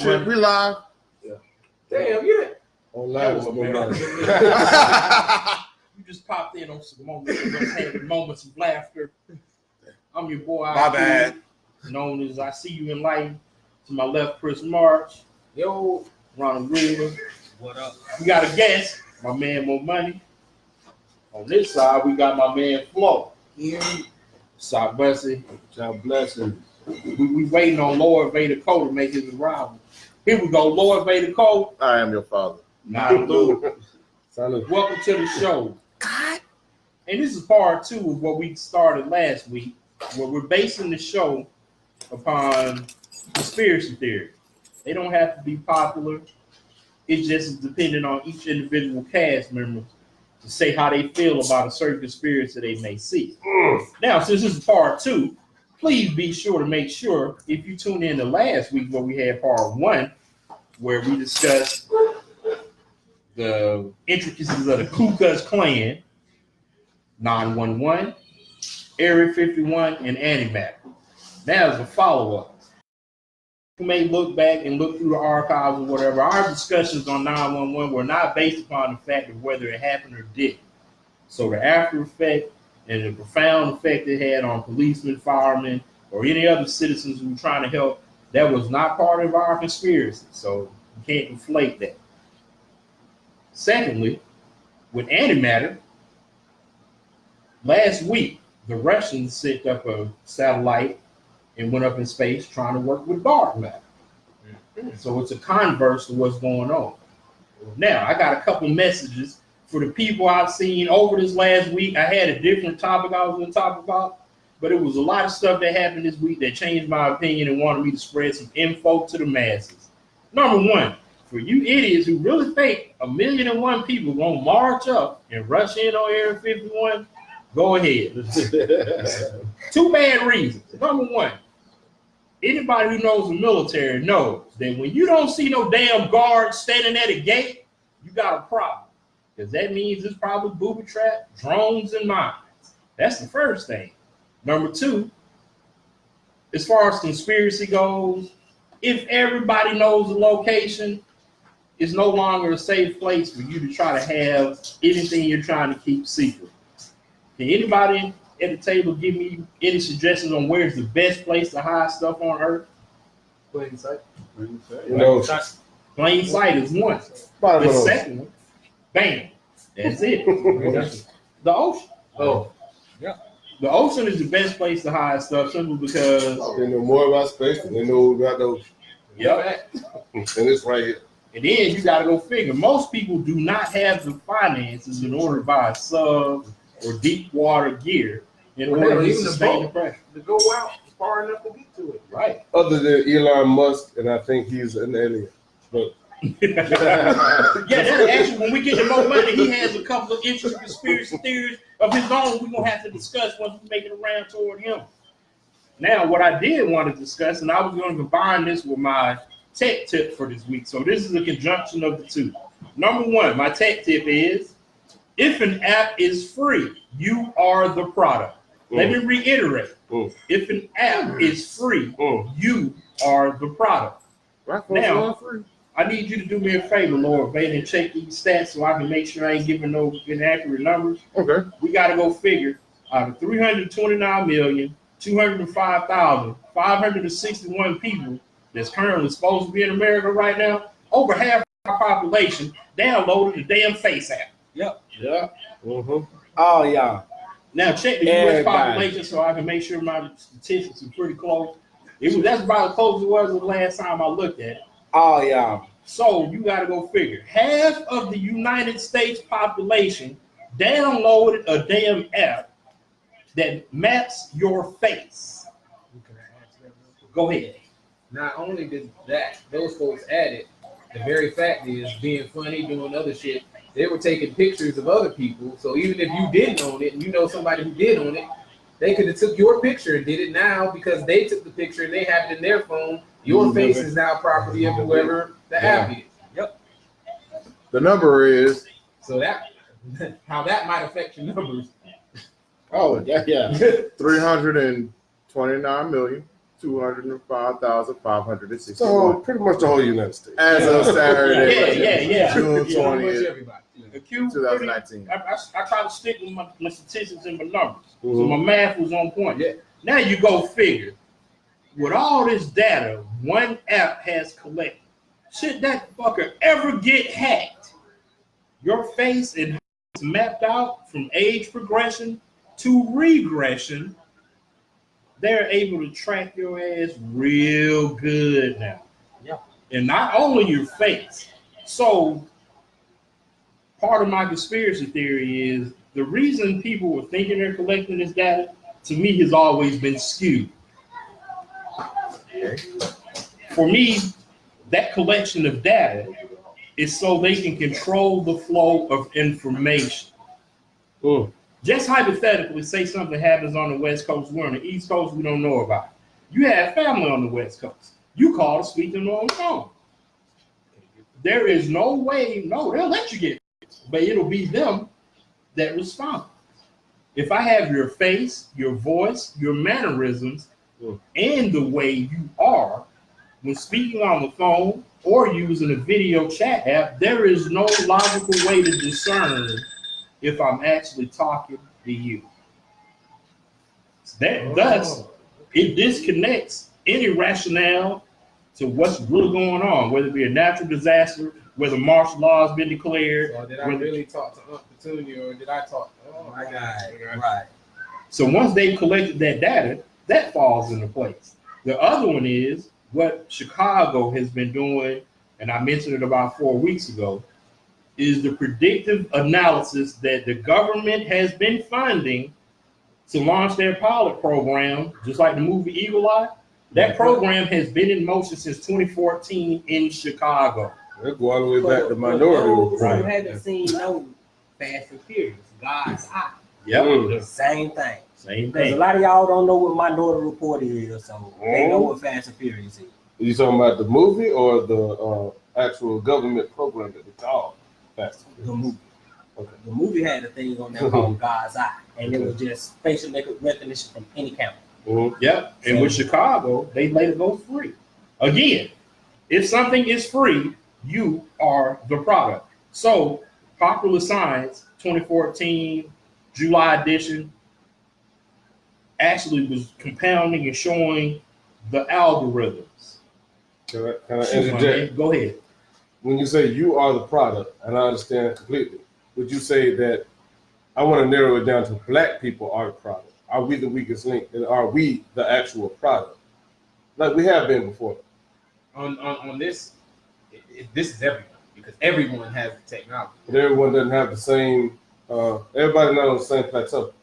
shit. We live. Yeah. Damn, you didn't. On live with more money. You just popped in on some moments, having moments of laughter. I'm your boy. My bad. Known as I See You in Light. To my left, Chris March. Yo, Ronald River. What up? We got a guest, my man Mo Money. On this side, we got my man Flo. here. South Bussy. God bless him. We waiting on Lord Vader Cole to make his arrival. Here we go, Lord Vader Cole. I am your father. Nah, Lou. Salute. Welcome to the show. And this is part 2 of what we started last week, where we're basing the show upon conspiracy theory. They don't have to be popular. It just is dependent on each individual cast member to say how they feel about a certain conspiracy they may see. Now, since this is part 2, please be sure to make sure if you tune in to last week where we had part 1, where we discussed the intricacies of the Ku Klux Klan, 911, Area 51, and Antimatter. Now, as a follow-up, you may look back and look through the archives or whatever. Our discussions on 911 were not based upon the fact of whether it happened or didn't. So the after effect and the profound effect it had on policemen, firemen, or any other citizens who were trying to help, that was not part of our conspiracy. So you can't conflate that. Secondly, with Antimatter, last week, the Russians sent up a satellite and went up in space trying to work with dark matter. So it's a converse to what's going on. Now, I got a couple messages for the people I've seen over this last week. I had a different topic I was going to talk about, but it was a lot of stuff that happened this week that changed my opinion and wanted me to spread some info to the masses. Number 1, for you idiots who really think 1,000,001 people gonna march up and rush in on Area 51, go ahead. 2 bad reasons. Number 1, anybody who knows the military knows that when you don't see no damn guards standing at a gate, you got a problem. Because that means it's probably booby trap, drones, and mines. That's the first thing. Number 2, as far as conspiracy goes, if everybody knows the location, it's no longer a safe place for you to try to have anything you're trying to keep secret. Can anybody at the table give me any suggestions on where's the best place to hide stuff on Earth? Plain sight. You know, Plain sight is one. The second one, bam, that's it. The ocean. Oh, The ocean is the best place to hide stuff simply because they know more about space than they know about the ocean. yep. And it's right here. And then you got to go figure. Most people do not have the finances in order to buy a sub or deep water gear in order to even sustain the the pressure. to go out far enough to get to it. Right. Other than Elon Musk, and I think he's an alien. But Yeah, that's actually when we get to Mo Money, he has a couple of interesting conspiracy theories of his own we're gonna have to discuss once we make it around toward him. Now, what I did want to discuss, and I was going to combine this with my tech tip for this week. So this is a conjunction of the two. Number 1, my tech tip is, if an app is free, you are the product. Let me reiterate. If an app is free, you are the product. Now, I need you to do me a favor, Lord Vader, and check these stats so I can make sure I ain't giving no inaccurate numbers. Okay. We got to go figure out of 329,205,561 people that's currently supposed to be in America right now, over half of our population downloaded the damn Face app. Yep. Yeah. Oh, yeah. Now check the U.S. population so I can make sure my statistics are pretty close. That's about as close as it was the last time I looked at it. Oh, yeah. So you got to go figure. Half of the United States population downloaded a damn app that maps your face. Go ahead. Not only did those folks add it, the very fact is being funny, doing other shit, they were taking pictures of other people. So even if you didn't own it and you know somebody who did own it, they could have took your picture and did it now because they took the picture and they have it in their phone. Your face is now property of whoever the app is. Yep. The number is. So that how that might affect your numbers. Oh, yeah. 329,000,000 205,561 So pretty much the whole United States. as of Saturday, Yeah. June Pretty much 20th, everybody. The Q, 2019. I try to stick with my statistics and my numbers. So Mhm. my math was on point. Yeah. Now you go figure. With all this data one app has collected, should that fucker ever get hacked, your face and it's mapped out from age progression to regression, they're able to track your ass real good now. Yeah. And not only your face. So part of my conspiracy theory is the reason people were thinking they're collecting this data, to me, has always been skewed. For me, that collection of data is so they can control the flow of information. Mm. Just hypothetically, say something happens on the West Coast, we're on the East Coast, we don't know about it. You have family on the West Coast. You call to speak to them on the phone. There is no way, no, they'll let you get it, but it'll be them that respond. If I have your face, your voice, your mannerisms, and the way you are when speaking on the phone or using a video chat app, there is no logical way to discern if I'm actually talking to you. Thus, it disconnects any rationale to what's really going on, whether it be a natural disaster, whether martial law has been declared. So did I really talk to Uncle Petunia, or did I talk? Oh my God. Right. So once they've collected that data, that falls into place. The other one is what Chicago has been doing, and I mentioned it about 4 weeks ago, is the predictive analysis that the government has been funding to launch their pilot program, just like the movie Eagle Eye. That program has been in motion since 2014 in Chicago. They go all the way back to For Minority those Report. who haven't seen no Fast and Furious, God's Eye, Yep, Mm. same thing. same Because a thing. lot of y'all don't know what Minority Report is, so they know Oh. what Fast and Furious is. You talking about the movie or the actual government program that they call Fast and The Furious? movie. Okay. The movie had a thing on there called God's Eye, and it was just facial recognition from any camera. Mhm. Yep, and with Chicago, they let it go free. Again, if something is free, you are the product. So, Popular Science 2014 July edition actually was compounding and showing the algorithms. Can I Shoot, my interject? man, go ahead. When you say you are the product, and I understand completely, would you say that I want to narrow it down to black people are the product? Are we the weakest link? And are we the actual product? Like we have been before. On this, this is everyone, because everyone has the technology. But everyone doesn't have the same, everybody not on the same plateau.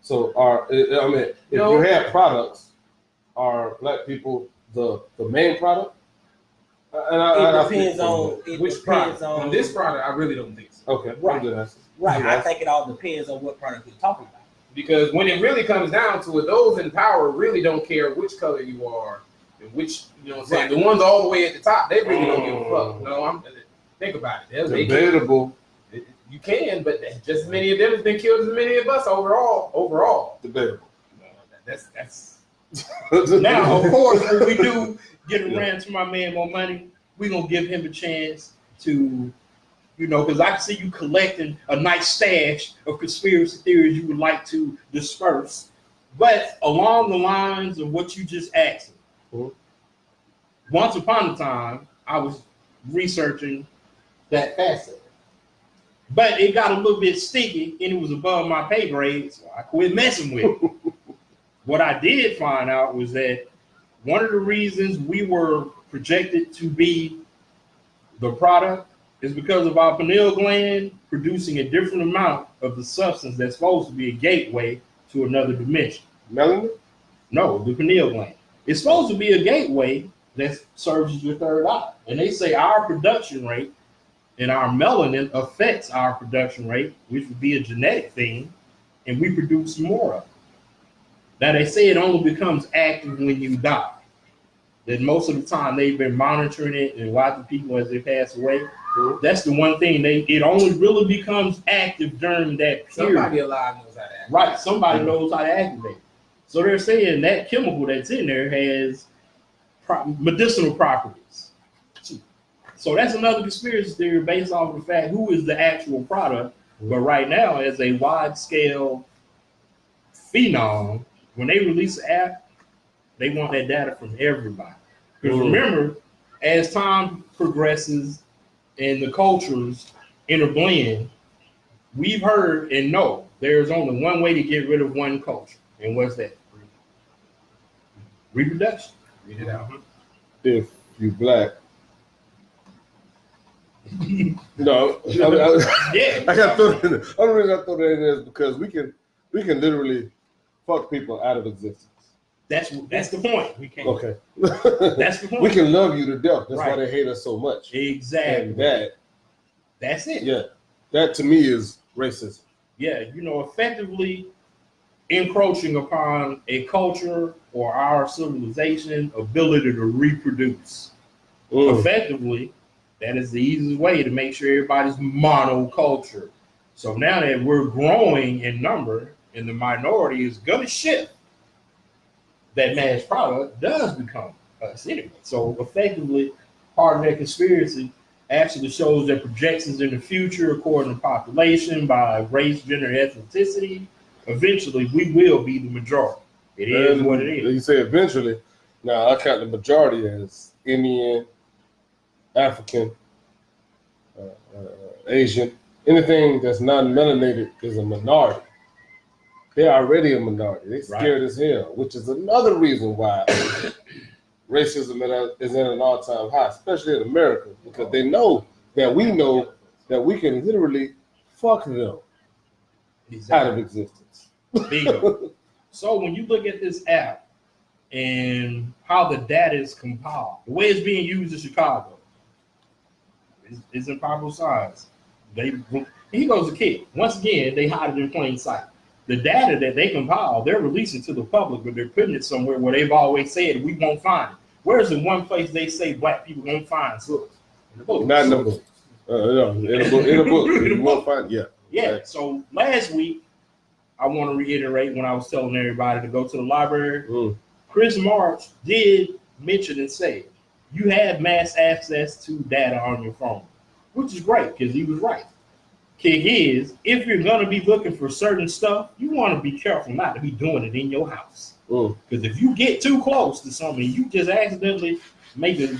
So if No. you have products, are black people the main product? It depends on Which product? On this product, I really don't think so. Okay, Right. I'm good answer. Right. I think it all depends on what product you're talking about. Because when it really comes down to it, those in power really don't care which color you are and which, you know what I'm saying? The ones all the way at the top, they really don't give a fuck. No, think about it. They can, Debatable. you can, but just as many of them has been killed as many of us overall. Debatable. That's Now, of course, when we do get around to my man More Money, we're going to give him a chance to, you know, because I can see you collecting a nice stash of conspiracy theories you would like to disperse. But along the lines of what you just asked, Mhm. once upon a time, I was researching that facet. But it got a little bit sticky and it was above my pay grade, so I quit messing with it. What I did find out was that one of the reasons we were projected to be the product is because of our pineal gland producing a different amount of the substance that's supposed to be a gateway to another dimension. Melanie? No, the pineal gland. It's supposed to be a gateway that serves as your third eye. And they say our production rate and our melanin affects our production rate, which would be a genetic thing, and we produce more of it. Now, they say it only becomes active when you die. That most of the time they've been monitoring it and watching people as they pass away. Mhm. That's the one thing it only really becomes active during that period. somebody alive knows how to act. Right, somebody knows how to activate. So they're saying that chemical that's in there has medicinal properties. So that's another conspiracy theory based off of the fact who is the actual product. But right now, as a wide scale phenom, when they release an app, they want that data from everybody. Because remember, as time progresses and the cultures interblend, we've heard and know there's only one way to get rid of one culture. And what's that? Reproduction. Read it out. If you black. No, Yeah. I got to throw that in there. The only reason I throw that in there is because we can literally fuck people out of existence. That's the point. We can't. Okay. That's the point. We can love you to death. That's why Right. they hate us so much. Exactly. And That's it. yeah, that to me is racism. Yeah, effectively encroaching upon a culture or our civilization ability to reproduce. Effectively, that is the easiest way to make sure everybody's monoculture. So now that we're growing in number and the minority is gonna shift, that mass product does become us anyway. So effectively, part of that conspiracy actually shows that projections in the future, according to population, by race, gender, ethnicity, eventually we will be the majority. It is what it is. You say eventually. Now I count the majority as Indian, African, Asian. Anything that's non-melanated is a minority. They're already a minority. They're scared as hell, which is another reason why racism is at an all-time high, especially in America, because they know that we can literally fuck them out of existence. Bingo. So when you look at this app and how the data is compiled, the way it's being used in Chicago is in Pablo Science. He goes a kid. Once again, they hide it in plain sight. The data that they compile, they're releasing to the public, but they're putting it somewhere where they've always said we won't find it. Where's the one place they say black people won't find books? In the book. Not in the book. No, in a book. You won't find. Yeah. Yeah. So last week, I want to reiterate when I was telling everybody to go to the library. Chris March did mention and say you have mass access to data on your phone, which is great because he was right. Kick is, if you're going to be looking for certain stuff, you want to be careful not to be doing it in your house. Because if you get too close to something, you just accidentally maybe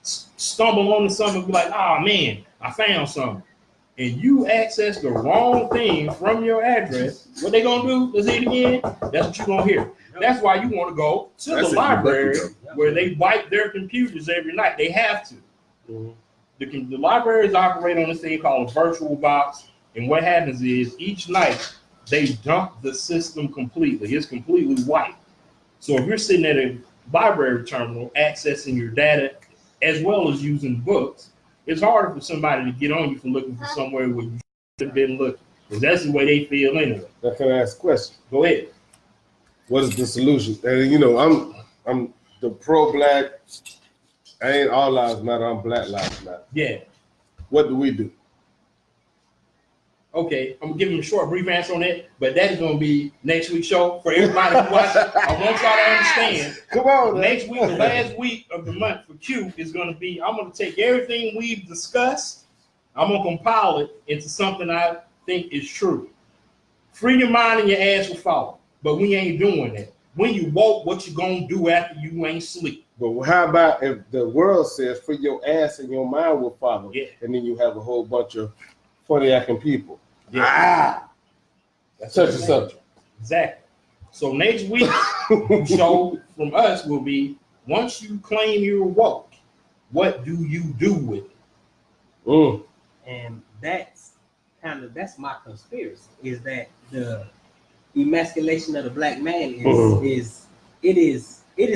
stumble onto something and be like, oh man, I found something. And you access the wrong thing from your address, what they going to do? Let's hear it again. That's what you're going to hear. That's why you want to go to the library where they wipe their computers every night. They have to. The libraries operate on this thing called a virtual box, and what happens is each night they dump the system completely. It's completely wiped. So if you're sitting at a library terminal accessing your data as well as using books, it's harder for somebody to get on you for looking for somewhere where you should have been looking. Because that's the way they feel anyway. Now, can I ask a question? Go ahead. What is the solution? And I'm the pro-black. I ain't all lives matter. I'm Black Lives Matter. Yeah. What do we do? Okay, I'm gonna give him a short, brief answer on that, but that is gonna be next week's show for everybody who watches. I want y'all to understand. Come on, Next week, the last week of the month for Q is gonna be. I'm gonna take everything we've discussed. I'm gonna compile it into something I think is true. Free your mind and your ass will follow, but we ain't doing that. When you woke, what you gonna do after you ain't sleep? But how about if the world says for your ass and your mind will follow, and then you have a whole bunch of funny acting people? That's such a subject. Exactly. So next week's show from us will be, once you claim you're woke, what do you do with it? And that's my conspiracy, is that the emasculation of the black man is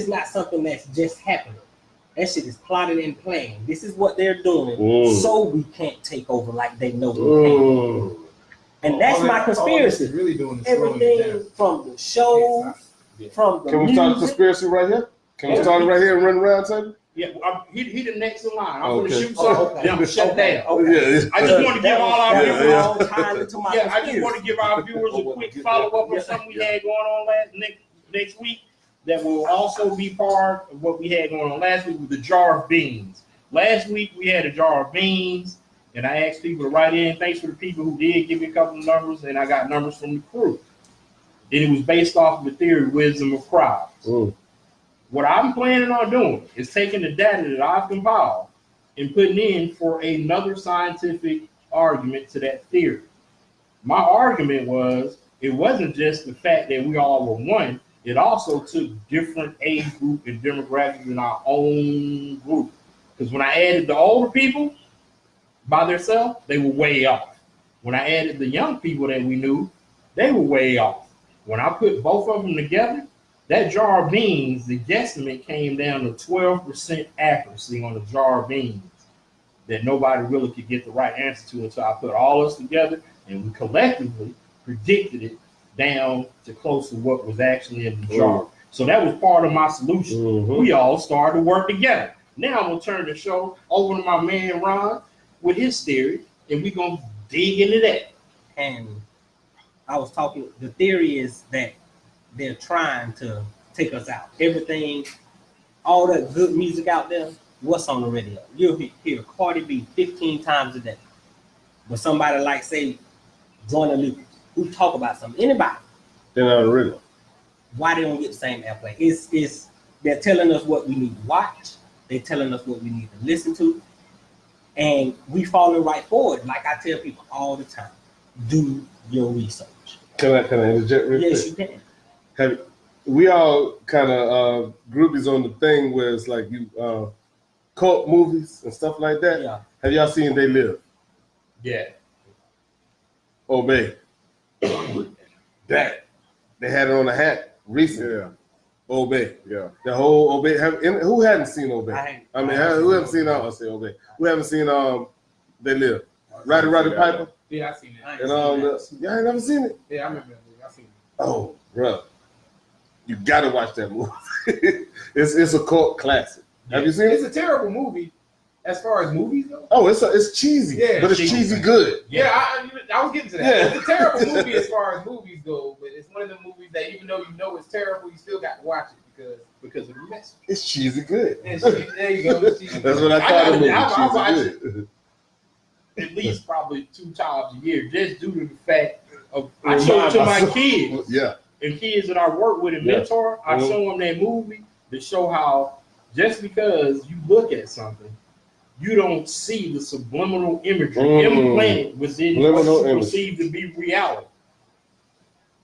not something that's just happening. That shit is plotted and planned. This is what they're doing so we can't take over like they know we can. And that's my conspiracy. Really doing is everything from the shows, from the Can we start a conspiracy right here? Can we start it right here and run around table? Yeah, he the next in line. I'm Okay. gonna shoot something. Then I'm gonna shut down. Yeah. I just want to give all our viewers. all tied into my I just want to give our viewers a quick follow up on something we had going on next week that will also be part of what we had going on last week with the jar of beans. Last week we had a jar of beans, and I asked people to write in. Thanks for the people who did give me a couple of numbers, and I got numbers from the crew. And it was based off of the theory wisdom of crowds. What I'm planning on doing is taking the data that I've compiled and putting in for another scientific argument to that theory. My argument was it wasn't just the fact that we all were one, it also took different age group and demographics in our own group. Because when I added the older people by themselves, they were way off. When I added the young people that we knew, they were way off. When I put both of them together, that jar of beans, the guesstimate came down to 12% accuracy on a jar of beans that nobody really could get the right answer to until I put all us together and we collectively predicted it down to close to what was actually in the jar. So that was part of my solution. We all started to work together. Now I'm going to turn the show over to my man Ron with his theory, and we're going to dig into that. And I was talking, the theory is that they're trying to take us out. Everything, all that good music out there, what's on the radio? You'll hear Cardi B 15 times a day. But somebody like, say, Joyner Lucas, who talk about something, anybody, They're not on the radio. why they don't get the same airplay? It's they're telling us what we need to watch. They're telling us what we need to listen to. And we falling right forward. Like I tell people all the time, do your research. Can I interject real Yes, quick? you can. We all kind of groupies on the thing where it's like you cult movies and stuff like that. Yeah. Have y'all seen They Live? Yeah. Obey. That. They had it on a hat recently. Yeah, Obey. yeah. The whole Obey. Who hadn't seen Obey? I mean, who haven't seen? I'll say Obey. Who haven't seen They Live? Roddy Piper. Yeah, I seen it. And y'all ain't never seen it? Yeah, I remember that movie. I seen it. Oh, bro, you gotta watch that movie. it's a cult classic. Have you seen It's it? a terrible movie as far as movies go. Oh, it's cheesy, Yeah, but it's cheesy good. Yeah, I was getting to that. Yeah. It's a terrible movie as far as movies go, but it's one of the movies that even though you know it's terrible, you still got to watch it because of the message. It's cheesy good. And there you go. That's what I thought of I it. Cheesy good. At least probably 2 times a year, just due to the fact of I Remind show it to my myself. kids Yeah. and kids that I work with and Yeah. mentor. I show them that movie to show how just because you look at something, you don't see the subliminal imagery implanted within what Subliminal you image. perceive to be reality.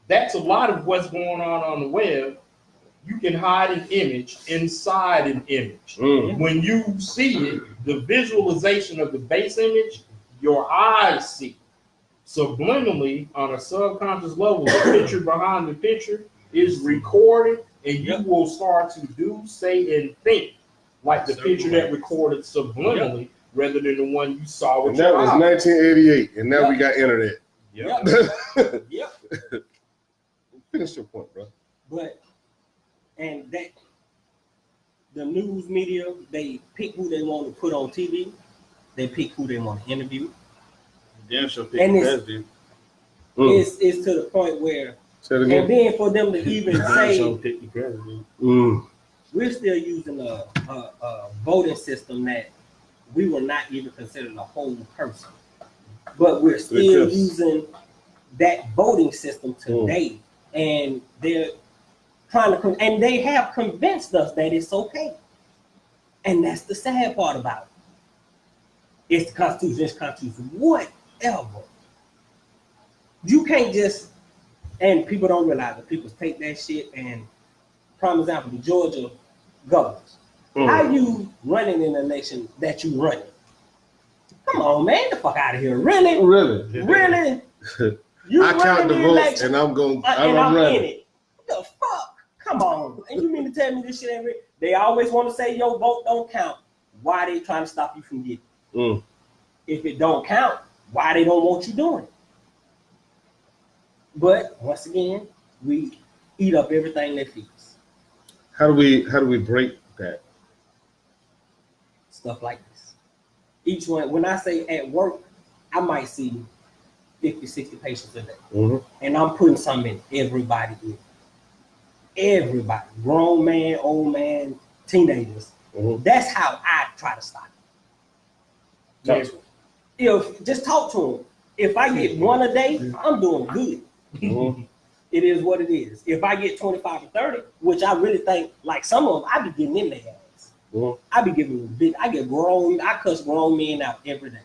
That's a lot of what's going on the web. You can hide an image inside an image. When you see it, the visualization of the base image, your eyes see. Subliminally, on a subconscious level, the picture behind the picture is recorded, and you will start to do, say, and think like the picture that recorded subliminally rather than the one you saw with And that your was eyes. 1988, and now we got internet. Yep. Finish your point, bro. But and that the news media, they pick who they want to put on TV. They pick who they want to interview. Damn sure And it's- It's to the point where, Say it and again. then for them to even say Mm. we're still using a voting system that we were not even considered a whole person, but we're still Because- using that voting system today, and they're trying to, and they have convinced us that it's okay, and that's the sad part about it. It's the Constitution. It's the Constitution. Whatever. You can't just, and people don't realize that people take that shit and, prime example, the Georgia governors. How you running an election that you running? Come on, man, get the fuck out of here. Really? Really? Really? You I count the running votes, election, and I'm going. and I'm I'm in running. it. What the fuck? Come on. And you mean to tell me this shit ain't real? They always want to say your vote don't count. Why they trying to stop you from getting it? Mm. If it don't count, why they don't want you doing it? But once again, we eat up everything they feed us. How do we break that? Stuff like this. Each one, when I say at work, I might see 50, 60 patients a day. Mm-hmm. And I'm putting something in everybody in. everybody, grown man, old man, teenagers. Mhm. That's how I try to stop it. Talk to him. If just talk to them. If I get one a day, I'm doing good. Mhm. It is what it is. If I get 25 or 30, which I really think, like some of them, I be getting in their ass. Mhm. I be giving them big. I cuss grown men out every day.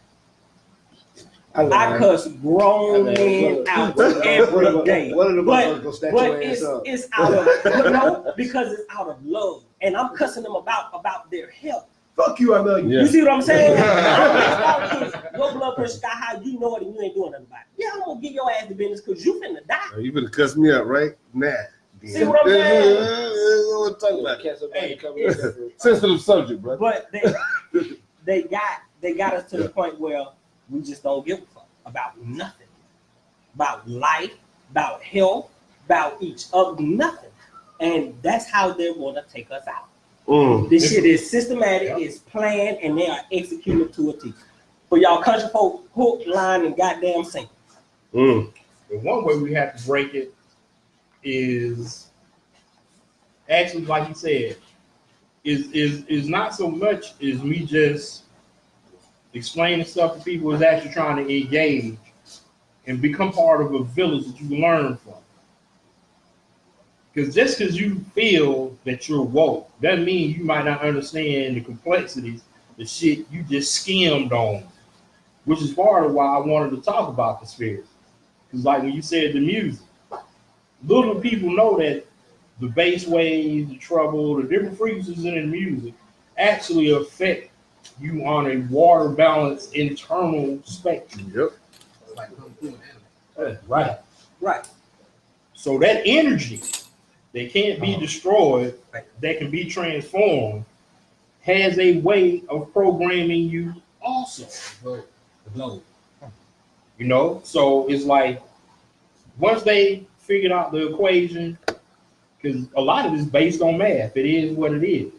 I cuss grown men out every day. One of them But- motherfuckers gonna snatch But your ass up. it's out of no, because it's out of love, and I'm cussing them about their health. Fuck you, I know you. Yeah. You see what I'm saying? Your blood pressure sky high, you know it, and you ain't doing nothing about it. Yeah, I'm gonna give your ass the business because you finna die. You better cuss me out right now. See what I'm saying? What talking about? Hey, Sensitive subject, brother. But they got us to the point where we just don't give a fuck about nothing, about life, about health, about each other, nothing, and that's how they're gonna take us out. This shit is systematic, it's planned, and they are executed to a T. For y'all country folk, hook, line, and goddamn sinker. Mm. The one way we have to break it is actually, like you said, is not so much as me just explaining stuff to people, is actually trying to engage and become part of a village that you can learn from. Because just because you feel that you're woke doesn't mean you might not understand the complexities, the shit you just skimmed on, which is part of why I wanted to talk about conspiracy. Because like when you said the music, little people know that the bass waves, the treble, the different frequencies in the music actually affect you on a water balance internal spectrum. Yep. Like, I'm Right. Right. So that energy that can't be destroyed, that can be transformed, has a way of programming you also. the globe. You know, so it's like once they figured out the equation, because a lot of it is based on math, it is what it is.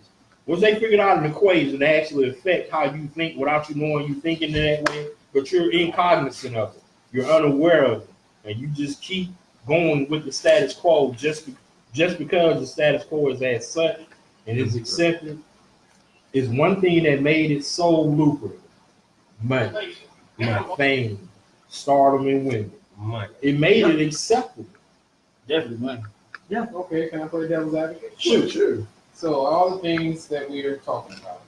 Once they figured out an equation that actually affect how you think without you knowing you thinking in that way, but you're incognizant of it, you're unaware of it, and you just keep going with the status quo just because the status quo is as such and is accepted, is one thing that made it so lucrative. Money, fame, stardom, and women. Money. It made it acceptable. Definitely money. Yeah. Okay. Can I play devil's advocate? Sure. So all the things that we are talking about,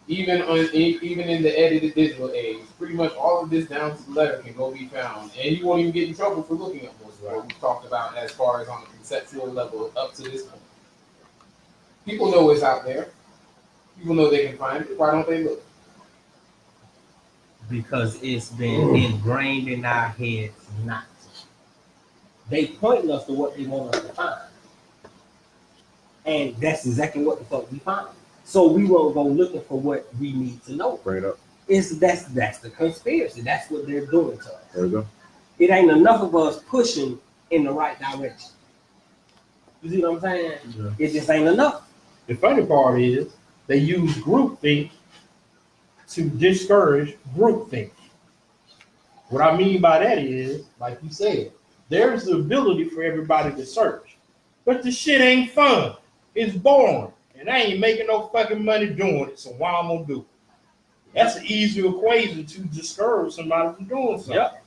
even in the edited digital age, pretty much all of this down to the letter can go be found, and you won't even get in trouble for looking at most of what we've talked about as far as on a conceptual level up to this point. People know it's out there. People know they can find it. Why don't they look? Because it's been ingrained in our heads not to. They point us to what they want us to find. And that's exactly what the fuck we find. So we won't go looking for what we need to know. Bring it up. That's the conspiracy. That's what they're doing to us. There we go. It ain't enough of us pushing in the right direction. You see what I'm saying? Yeah. It just ain't enough. The funny part is they use groupthink to discourage groupthink. What I mean by that is, like you said, there's the ability for everybody to search, but the shit ain't fun. It's boring, and I ain't making no fucking money doing it. So why I'm gonna do it? That's an easy equation to discourage somebody from doing something. Yep.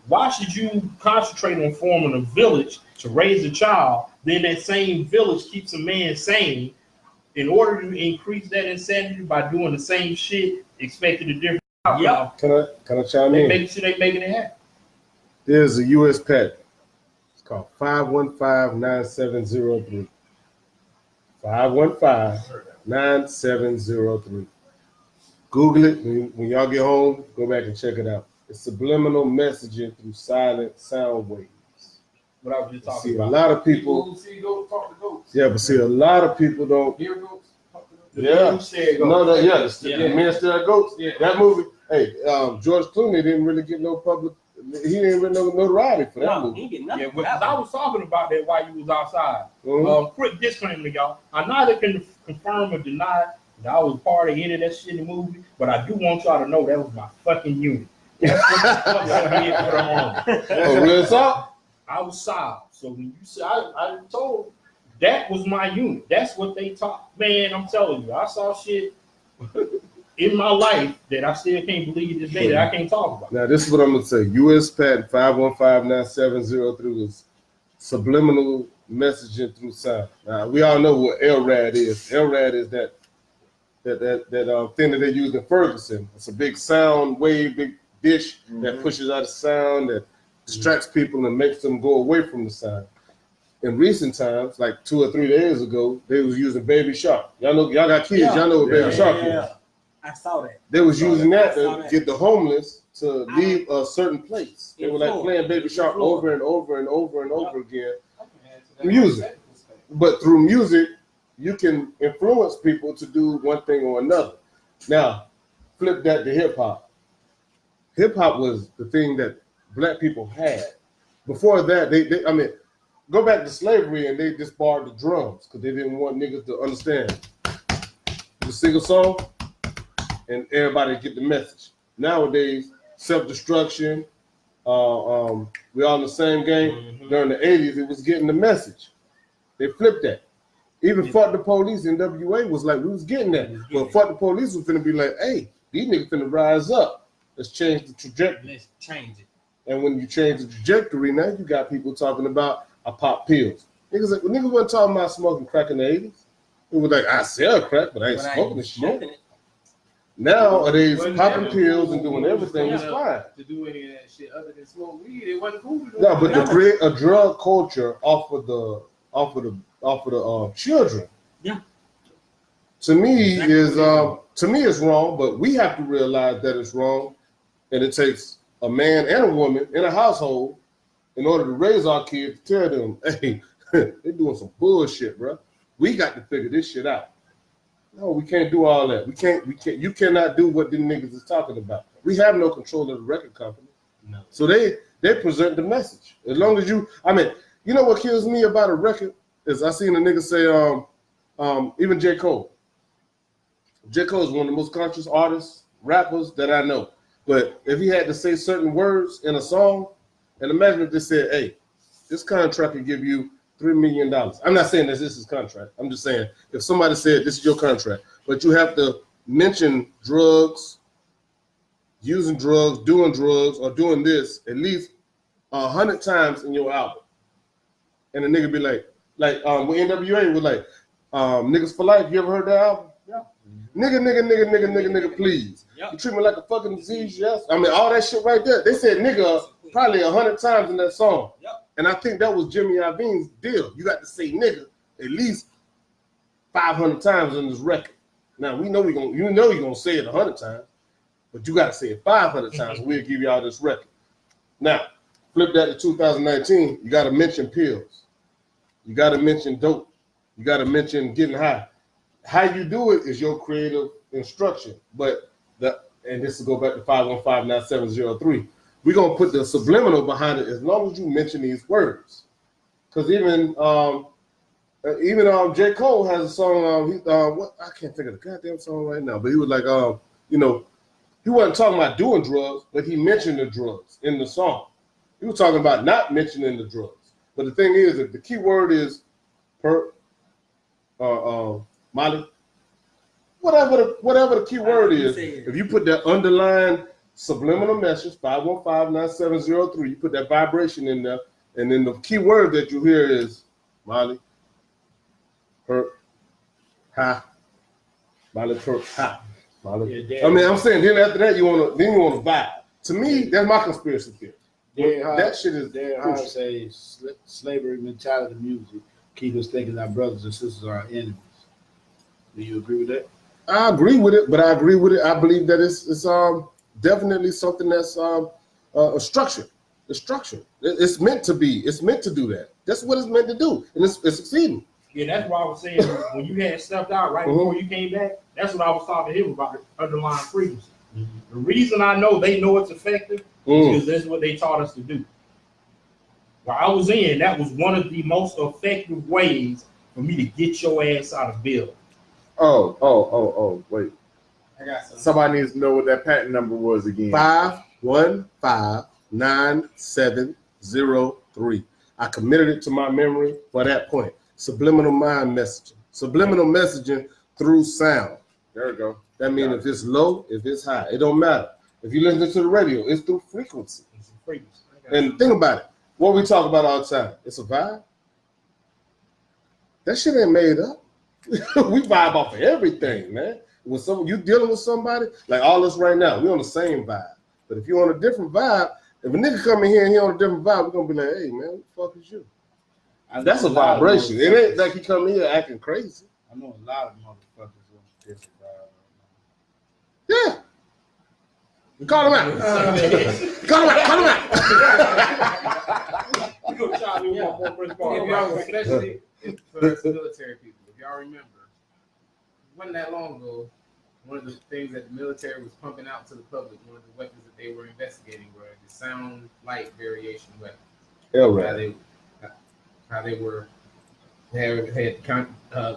Why should you concentrate on forming a village to raise a child? Then that same village keeps a man sane. In order to increase that insanity by doing the same shit, expecting a different outcome. Can I chime They in? make sure they making it happen. There's a U.S. patent. It's called 515-9703. 515-9703. Google it when y'all get home. Go back and check it out. It's subliminal messaging through silent sound waves. What I was just talking See, a about. lot of people. People who see goats talk to goats. Yeah, but see, a lot of people don't. Hear goats talk to goats. The Yeah. dude said go. No, the Yeah. Men Still Goats. Yeah. That movie. Hey, George Clooney didn't really get no public. He didn't really no notoriety for that No, movie. he get nothing. Yeah, for but that I one. was talking about that while you was outside. Mhm. Quick disclaimer, y'all. I neither can confirm or deny that I was part of any of that shit in the movie, but I do want y'all to know that was my fucking unit. That's what the fuck I did for the army. Oh, real talk? I was Styles. So when you say, I told that was my unit. That's what they taught. Man, I'm telling you, I saw shit in my life that I still can't believe this day that I can't talk about. Now, this is what I'm going to say. U.S. Patent 5159703 was subliminal messaging through sound. Now, we all know what LRAD is. LRAD is that thing that they use in Ferguson. It's a big sound wave, big dish that pushes out a sound that distracts people and makes them go away from the sound. In recent times, like 2 or 3 days ago, they was using Baby Shark. Y'all got kids. Y'all know what Baby Shark is. I saw that. They was using that to get the homeless to leave a certain place. They were like playing Baby Shark over and over and over and over again. Music. But through music, you can influence people to do one thing or another. Now, flip that to hip hop. Hip hop was the thing that black people had. Before that, they go back to slavery and they just borrowed the drums because they didn't want niggas to understand. You sing a song and everybody get the message. Nowadays, self-destruction, we all in the same game. During the 80s, it was getting the message. They flipped that. Even Fuck the Police, NWA was like, we was getting that. But Fuck the Police was finna be like, hey, these niggas finna rise up. Let's change the trajectory. Let's change it. And when you change the trajectory, now you got people talking about, I pop pills. Niggas wasn't talking about smoking crack in the 80s. It was like, I sell crack, but I ain't smoking the shit. Nowadays, popping pills and doing everything is fine. To do any of that shit other than smoke weed, it wasn't cool to do. No, but to create a drug culture off of the children, yeah, to me is wrong. But we have to realize that it's wrong, and it takes a man and a woman in a household in order to raise our kids to tell them, hey, they're doing some bullshit, bro. We got to figure this shit out. No, we can't do all that. We can't. You cannot do what the niggas is talking about. We have no control of the record company. No. So they present the message. As long as you know what kills me about a record is I seen a nigga say, even J. Cole. J. Cole is one of the most conscious artists, rappers that I know. But if he had to say certain words in a song, and imagine if they said, hey, this contract can give you $3 million. I'm not saying that this is contract. I'm just saying if somebody said this is your contract, but you have to mention drugs, using drugs, doing drugs, or doing this at least 100 times in your album. And the nigga be like with NWA was like, Niggas for Life. You ever heard that album? Yeah. Nigga, please. Yep. You treat me like a fucking disease, yes. I mean, all that shit right there. They said nigga probably 100 times in that song. Yep. And I think that was Jimmy Iovine's deal. You got to say nigga at least 500 times in this record. Now we know you're gonna say it 100 times, but you got to say it 500 times. And we'll give you all this record. Now flip that to 2019. You got to mention pills. You got to mention dope. You got to mention getting high. How you do it is your creative instruction. But and this will go back to 515-9703. We're gonna put the subliminal behind it as long as you mention these words. Because even J. Cole has a song. I can't think of the goddamn song right now. But he was like, he wasn't talking about doing drugs, but he mentioned the drugs in the song. He was talking about not mentioning the drugs. But the thing is, that the key word is Molly. Whatever the key word is, if you put that underlying subliminal message, 515-9703, you put that vibration in there, and then the key word that you hear is Molly, perp, ha, Molly, perp, ha, Molly. Yeah, I mean, I'm saying then after that you want to vibe. To me, that's my conspiracy theory. That shit is Hard say slavery mentality music keep us thinking our brothers and sisters are our enemies. Do you agree with that? I agree with it, but I believe that it's definitely something that's a structure. It's structured. It's meant to be. It's meant to do that. That's what it's meant to do, and it's succeeding. Yeah, that's why I was saying when you had stepped out right before you came back, that's what I was talking to him about, the underlying frequency. The reason I know they know it's effective is because that's what they taught us to do. While I was in, that was one of the most effective ways for me to get your ass out of bill. Oh, wait. I got some. Somebody needs to know what that patent number was again. 515-9703. I committed it to my memory for that point. Subliminal mind messaging. Subliminal messaging through sound. There we go. That means if it's low, if it's high, it don't matter. If you listen to the radio, it's through frequency. It's a frequency. And think about it. What we talk about all the time, it's a vibe. That shit ain't made up. We vibe off of everything, man. When you dealing with somebody, like all us right now, we on the same vibe. But if you're on a different vibe, if a nigga come in here and he on a different vibe, we're gonna be like, hey man, what the fuck is you? That's a vibration. It ain't like he come in here acting crazy. I know a lot of motherfuckers on different vibe. Yeah. Call him out. Call him out. We gonna try to do one more first part. If y'all, especially for us military people, if y'all remember, it wasn't that long ago, one of the things that the military was pumping out to the public, one of the weapons that they were investigating were the sound light variation weapons. Hell right. How they had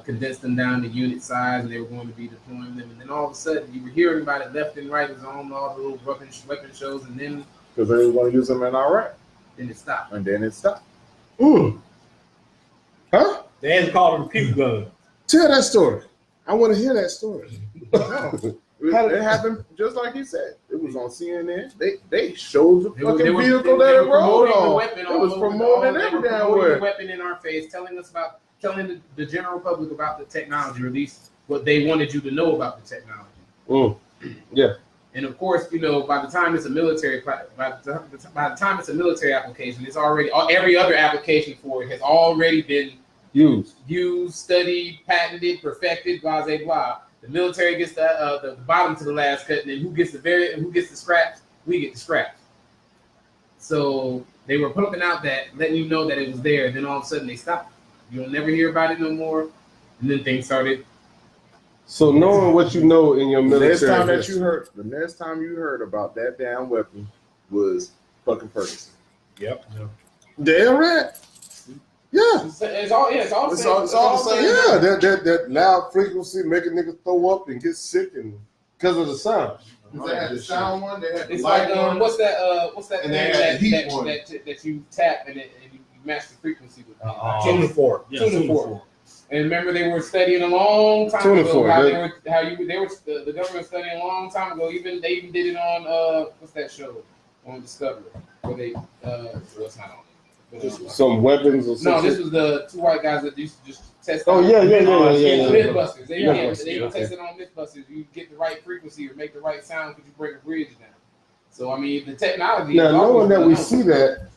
condensed them down to unit size, and they were going to be deploying them. And then all of a sudden, you were hearing about it left and right. It was on all the little weapon shows, and then Because they were going to use them in Iraq. it stopped. And then it stopped. Huh? They had to call it a pew gun. Tell that story. I want to hear that story. It happened just like he said. It was on CNN. They showed the They were vehicle that it rode promoting the on. weapon. It was promoting every damn promoting the way. weapon in our face, telling the general public about the technology, or at least what they wanted you to know about the technology. Yeah. And of course, by the time it's a military, by the time it's a military application, it's already every other application for it has already been used, studied, patented, perfected, blah blah blah. The military gets the bottom to the last cut, and then who gets the scraps? We get the scraps. So they were pumping out that, letting you know that it was there. Then all of a sudden they stopped. You'll never hear about it no more. And then things started. So knowing what you know in your military, The next time you heard about that damn weapon was fucking Ferguson. Yep. damn right. Yeah. It's all the same. It's all the same. Yeah, that loud frequency making niggas throw up and get sick and because of the sound. They had the sound one. They had the It's light like one. what's that And thing they had the heat one. that you tap and you match the frequency with? Tuning fork. Tuning fork. And remember, they were studying a long time Tuning ago fork, how yeah. the government was studying a long time ago. They even did it on what's that show on Discovery where they well, it's not on it. But, Some weapons or something. no, this was the two white guys that used to just test. Oh yeah. Mythbusters. They Mythbusters, would test it on Mythbusters. You get the right frequency or make the right sound because you break a bridge down. So I mean, the technology. Now is knowing always that we done. see that,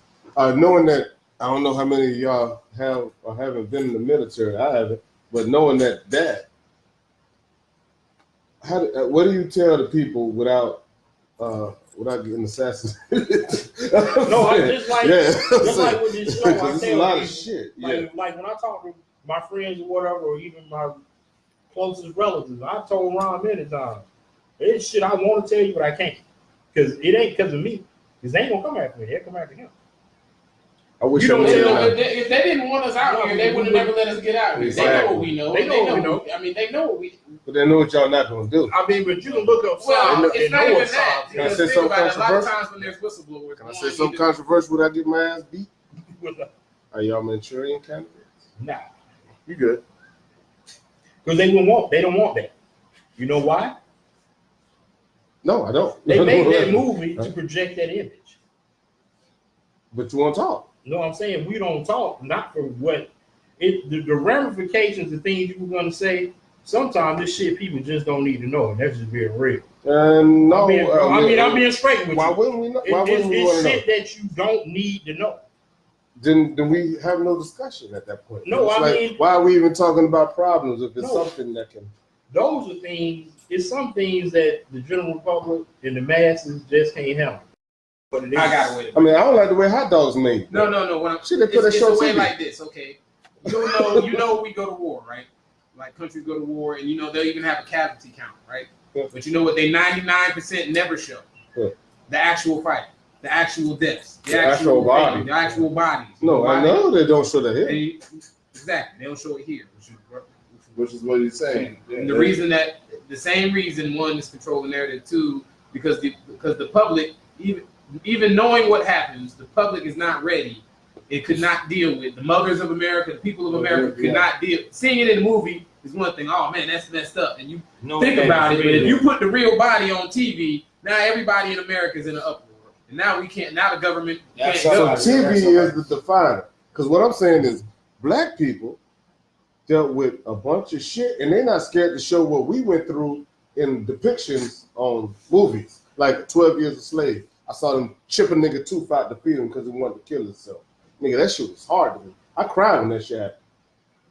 knowing that I don't know how many of y'all have or haven't been in the military. I haven't, but knowing that, what do you tell the people without getting assassinated? No, I just like with this show. I It's a tell lot of people, shit. like when I talk to my friends or whatever, or even my closest relatives, I've told Ron many times, it's shit I want to tell you, but I can't. Because it ain't because of me. Because they ain't going to come after me. They'll come after him. I wish You I don't knew tell that. If they didn't want us out here, they would have never let us get out here. They know what we know. They know what we know. I mean, they know what we. But they know what y'all not gonna do. I mean, but you can look up Well, signs it's and not know even what that. signs. Can I Because say think something about it, a lot of controversial? times when there's whistleblowers, Can I say something controversial without getting my ass beat? Are y'all Manchurian candidates? Nah. You good? Because they don't want that. You know why? No, I don't. They made that movie to project that image. But you want to talk? You know what I'm saying? We don't talk, not for what the ramifications, the things you were gonna say. Sometimes this shit people just don't need to know, and that's just being real. No. I'm being straight with Why you. wouldn't we know? Why wouldn't we want It's to know? shit that you don't need to know. Then we have no discussion at that point. No, It's I like, mean- why are we even talking about problems if it's No. something that can? Those are things. It's some things that the general public and the masses just can't handle. But it is. I got away. I mean, I don't like the way hot dogs made. No. What I'm, Shit, they put that it's show a way TV. like this, okay? You know, we go to war, right? Like countries go to war, and they'll even have a casualty count, right? Yeah. But you know what? They 99% never show Yeah. the actual fight, the actual deaths, The actual body. the actual bodies. No, I know they don't show the head. Exactly, they don't show it here, Which is what he's saying. And the same reason one is control the narrative, two, because the public, even knowing what happens, the public is not ready it could not deal with. The mothers of America, the people of America could not deal. Seeing it in the movie is one thing. Oh man, that's messed up. And you think about it, but if you put the real body on TV, now everybody in America is in an uproar. And now we can't. Now the government can't. So govern. TV is the definer. Because what I'm saying is, black people dealt with a bunch of shit, and they're not scared to show what we went through in depictions on movies, like 12 Years a Slave. I saw them chip a nigga tooth out to feed him because he wanted to kill himself. Nigga, that shit was hard to me. I cried when that shit happened.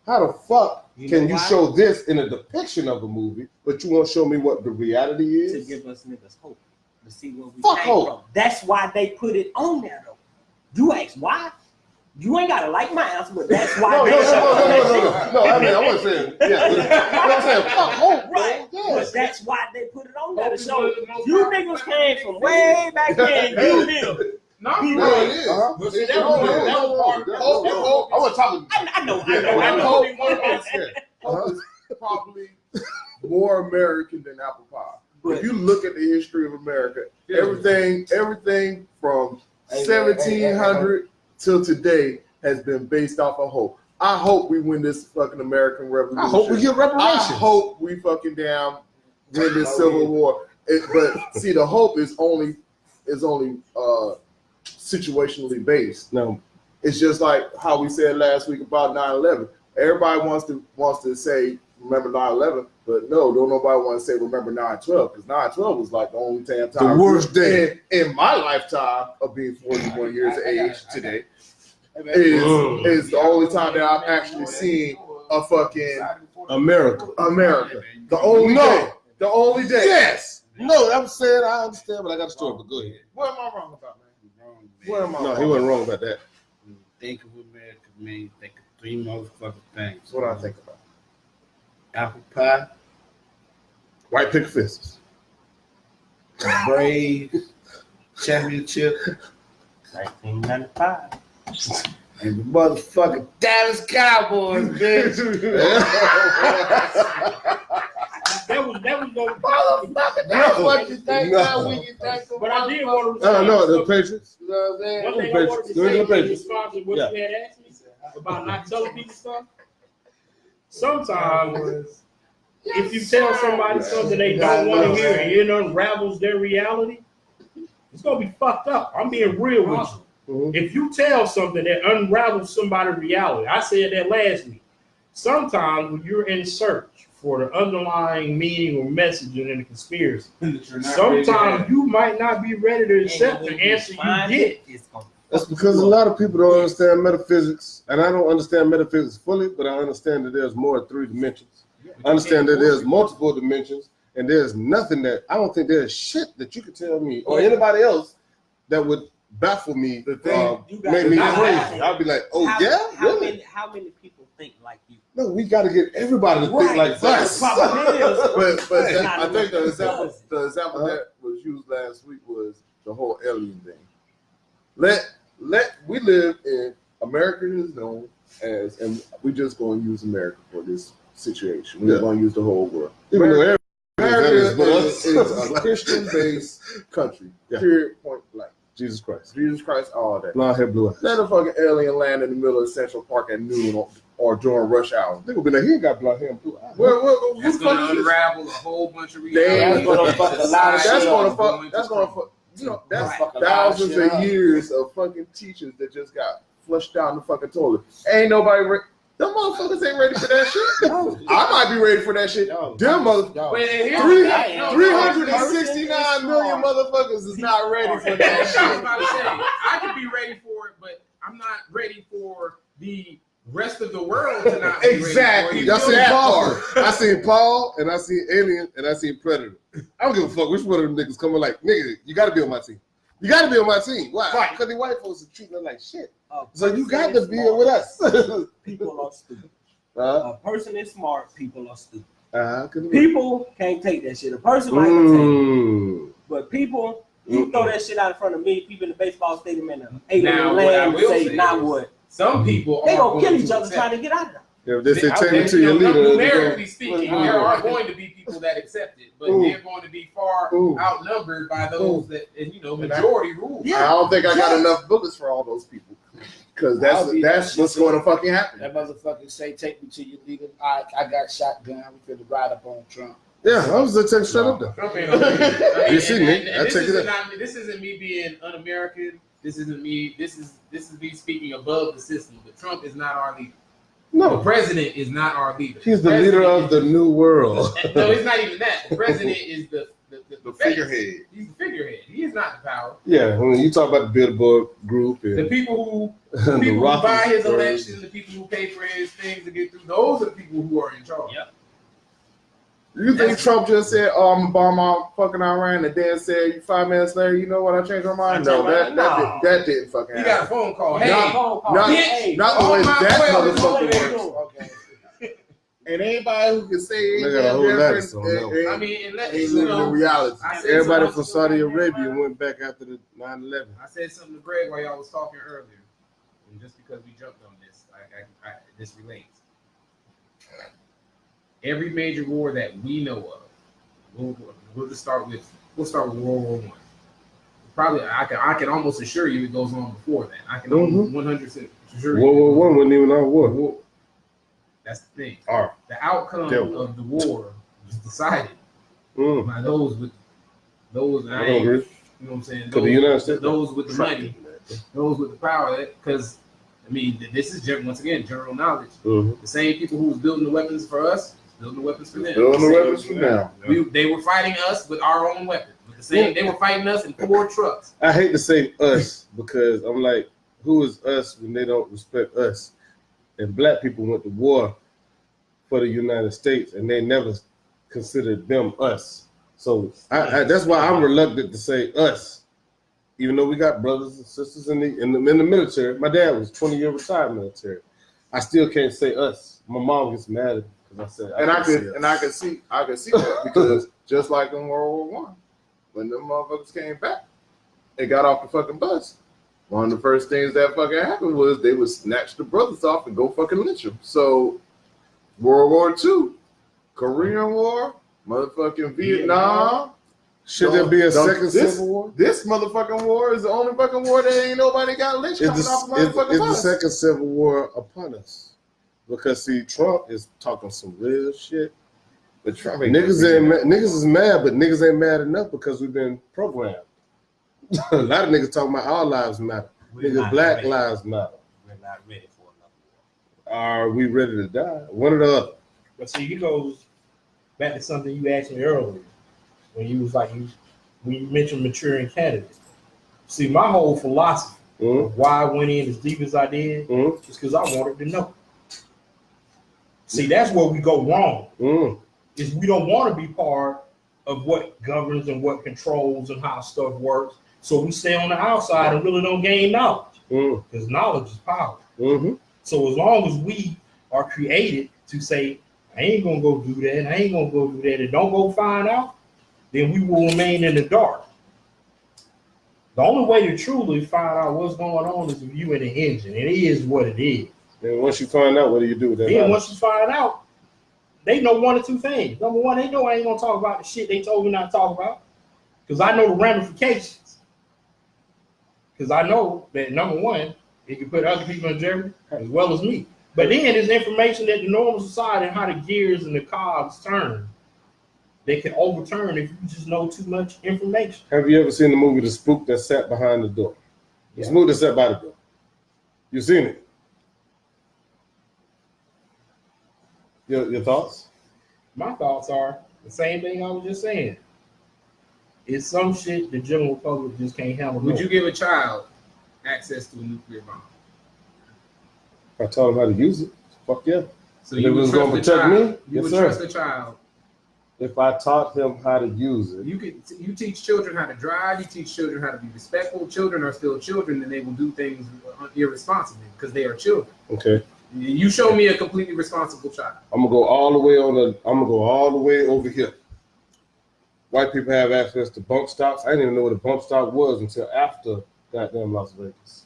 How the fuck can you show this in a depiction of a movie, but you won't show me what the reality is? To give us niggas hope. To see where we Fuck came hope. from. That's why they put it on there, though. You ask why? You ain't gotta like my answer, but that's why. No. I mean, I wasn't saying. Yeah, I'm saying fuck hope, bro. Right. Yes. But that's why they put it on there to show you niggas came from way back then. You live. No, No, it is. But see, that was I was talking. I know. Hope is probably more American than apple pie. If you look at the history of America, everything from 1700 till today has been based off of hope. I hope we win this fucking American Revolution. I hope we get I reparations. hope we fucking win this Civil War. But see, the hope is only situationally based. No. It's just like how we said last week about 9/11. Everybody wants to say remember 9/11, but no, don't nobody want to say remember 9/12 because 9/12 was like the only time The worst day in my lifetime of being 41 years of age today. Is the only time that I've actually seen a fucking America. The only day. Yes. No, I'm saying I understand, but I got a story. But go ahead. What am I wrong about, man? Where am I No, wrong? he wasn't wrong about that. Think of America, man. Think of three motherfucking things. That's what I think about. Apple pie, White picket fences. Braves, championship, 1995. and the motherfucking Dallas Cowboys, bitch. That was no Motherfucker, that's what you think No. about when you think of But I did want to No, the Patriots. You know what I'm saying? One thing I wanted to Go ahead, say go ahead. in response to what Yeah. you had asked me about not telling people stuff. Sometimes, if you tell somebody something they don't want to hear and it unravels their reality, it's gonna be fucked up. I'm being real with you. Mhm. If you tell something that unravels somebody's reality, I said that last week. Sometimes when you're in search for the underlying meaning or message in the conspiracy, sometimes you might not be ready to accept the answer you get. That's because a lot of people don't understand metaphysics, and I don't understand metaphysics fully, but I understand that there's more than 3 dimensions. I understand that there's multiple dimensions, and there's nothing that I don't think there's shit that you could tell me or anybody else that would baffle me, The thing- make me How- crazy. I'd be like, oh yeah, really? How many people think like you? No, we got to get everybody to think Right. like us. The problem is, But Hey. I think the example that was used last week was the whole alien thing. We live in America is known as, and we just going to use America for this situation. We're Yeah. going to use the whole world. Even though America everybody is a Christian-based country. Yeah. Period. Point blank. Jesus Christ, Jesus Christ, all that. blonde hair, blue eyes. Let a fucking alien land in the middle of Central Park at noon or during rush hour. They gonna be like, he ain't got blonde hair and blue eyes. Who That's the gonna fuck is this? unravel a whole bunch of They reality. ain't gonna fuck a lot of That's shit gonna up. fuck. That's gonna fuck. You know, that's Right. Fuck a lot of thousands shit of up. years of fucking teachers that just got flushed down the fucking toilet. Ain't nobody. Them motherfuckers ain't ready for that shit. I might be ready for that shit. Them motherfuckers. But here's Three- the thing, no, 369 million motherfuckers is not ready for that That's what I was shit. about to say. I could be ready for it, but I'm not ready for the rest of the world to not be Exactly. ready for it. Y'all seen That Paul? part. I seen Paul, and I seen Alien, and I seen Predator. I don't give a fuck which one of them niggas coming like, nigga, you gotta be on my team. You gotta be on my team. Why? Right. Because the white folks are treating them like shit. So you got to be with us. People are stupid. uh, A person is smart. People are stupid. could've been. People can't take that shit. A person might can take it, Mm. but people, you throw that shit out in front of me, people in the baseball stadium and the alien Now, what I land will say, say now is- what? Some people They are gonna going kill each to other accept trying to get out of there. If they say it. take it to your leader, Numerically speaking, Ooh. there are going to be people that accept it, but Ooh. they're going to be far Ooh. outnumbered by those that, and And majority rule. I don't think I got enough bullets for all those people. Because I'll be that's that what's shit. going to fucking happen. That motherfucker say, take me to your legal. I got shotgun. We finna ride up on Trump. Yeah, I was just taking straight up there. Trump ain't no leader. I mean, You see me? I this take it isn't up. this isn't me being un-American. This isn't me. This is me speaking above the system. But Trump is not our leader. The No, president is not our leader. he's the leader of the new world. No, it's not even that. The president is the The figurehead. He's the figurehead. He is not the power. Yeah, when you talk about the Billboard group The and people the who buy his Roethlisberger. election, the people who pay for his things to get through, those are the people who are in charge. Yep. You think Trump just said, "Oh, I'm gonna bomb out fucking Iran," and then said 5 minutes later, you know what? I changed my mind. No, that didn't fucking He happen. got a phone call. Hey, Not bitch, the on way my that well, motherfucker it's works. Okay. And anybody who can say They got a whole anything lot of different stuff on that one. I ain't mean, and let living you in know, reality. I said Everybody something- from Saudi Arabia went back after the 9/11. I said something to Greg while y'all was talking earlier, and just because we jumped on this, this relates. Every major war that we know of, we'll just start with World War I. Probably, I can almost assure you it goes on before that. I can almost 100% assure you. World War One wasn't even our war. That's the thing. Our. The outcome Their war. of the war was decided Mm. by those with those. I don't agree. You know what I'm saying? For the United States. Those with the money, those with the power. Because I mean, this is once again general knowledge. Mhm. The same people who was building the weapons for us, building the weapons for them. Building the weapons for now. They were fighting us with our own weapons. With the same, they were fighting us in 4 trucks. I hate to say us because I'm like, who is us when they don't respect us? And black people went to war for the United States and they never considered them us. So I that's why I'm reluctant to say us, even though we got brothers and sisters in the military. My dad was 20-year retired military. I still can't say us. My mom gets mad at me because I said, And I can't say us. can see that because just like in World War I, when them motherfuckers came back and got off the fucking bus, one of the first things that fucking happened was they would snatch the brothers off and go fucking lynch them. So World War II, Korean War, motherfucking Vietnam. Should there be a second this, civil war? This motherfucking war is the only fucking war that ain't nobody got lynched coming off the motherfucking Is the bus. second civil war upon us? Because see, Trump is talking some real shit. But Trump ain't Niggas is mad, but niggas ain't mad enough because we've been programmed. A lot of niggas talking about our lives matter. We're Niggas, not black ready. lives matter. We're not ready for another war. Are we ready to die? One or the other. But see, it goes back to something you asked me earlier when you was like when you mentioned maturing candidates. See, my whole philosophy Mm, of why I went in as deep as I did mm, is because I wanted to know. See, that's where we go wrong. mm. Is we don't want to be part of what governs and what controls and how stuff works. So we stay on the outside and really don't gain knowledge Mm, because knowledge is power. mm-hmm. So as long as we are created to say, I ain't gonna go do that, I ain't gonna go do that, and don't go find out, then we will remain in the dark. The only way to truly find out what's going on is if you in the engine. It is what it is. And once you find out, what do you do with that? Then knowledge? once you find out, they know one or two things. Number one, they know I ain't gonna talk about the shit they told me not to talk about. Because I know the ramifications. Because I know that number one, it can put other people in jeopardy as well as me. But then there's information that the normal society and how the gears and the cogs turn. They can overturn if you just know too much information. Have you ever seen the movie The Spook That Sat Behind the Door? The Yeah. Spook That Sat by the Door. You seen it? Your thoughts? My thoughts are the same thing I was just saying. It's some shit the general public just can't handle. Would you give a child access to a nuclear bomb? If I taught him how to use it, fuck yeah. So If you it would was trust gonna the protect child. me, You yes, would sir. trust the child. If I taught him how to use it, You teach children how to drive. You teach children how to be respectful. Children are still children, and they will do things irresponsibly because they are children. okay. You show me a completely responsible child. I'm gonna go all the way over here. White people have access to bump stops. I didn't even know what a bump stop was until after goddamn Las Vegas.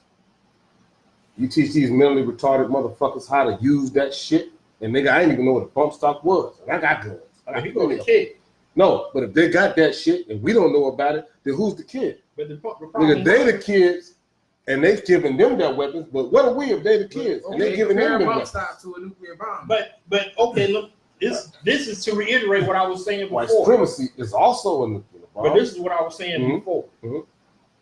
You teach these mentally retarded motherfuckers how to use that shit, and nigga, I didn't even know what a bump stop was. And I got guns. If you go to kid, No, but if they got that shit and we don't know about it, then who's the kid? but the problem Nigga, they the kids and they giving them their weapons. But what are we if they the kids and they giving them compare their bump weapons? stop to a nuclear bomb. But okay, look, this is to reiterate what I was saying White before. supremacy is also a nuclear bomb. But this is what I was saying Mhm. before. Mhm.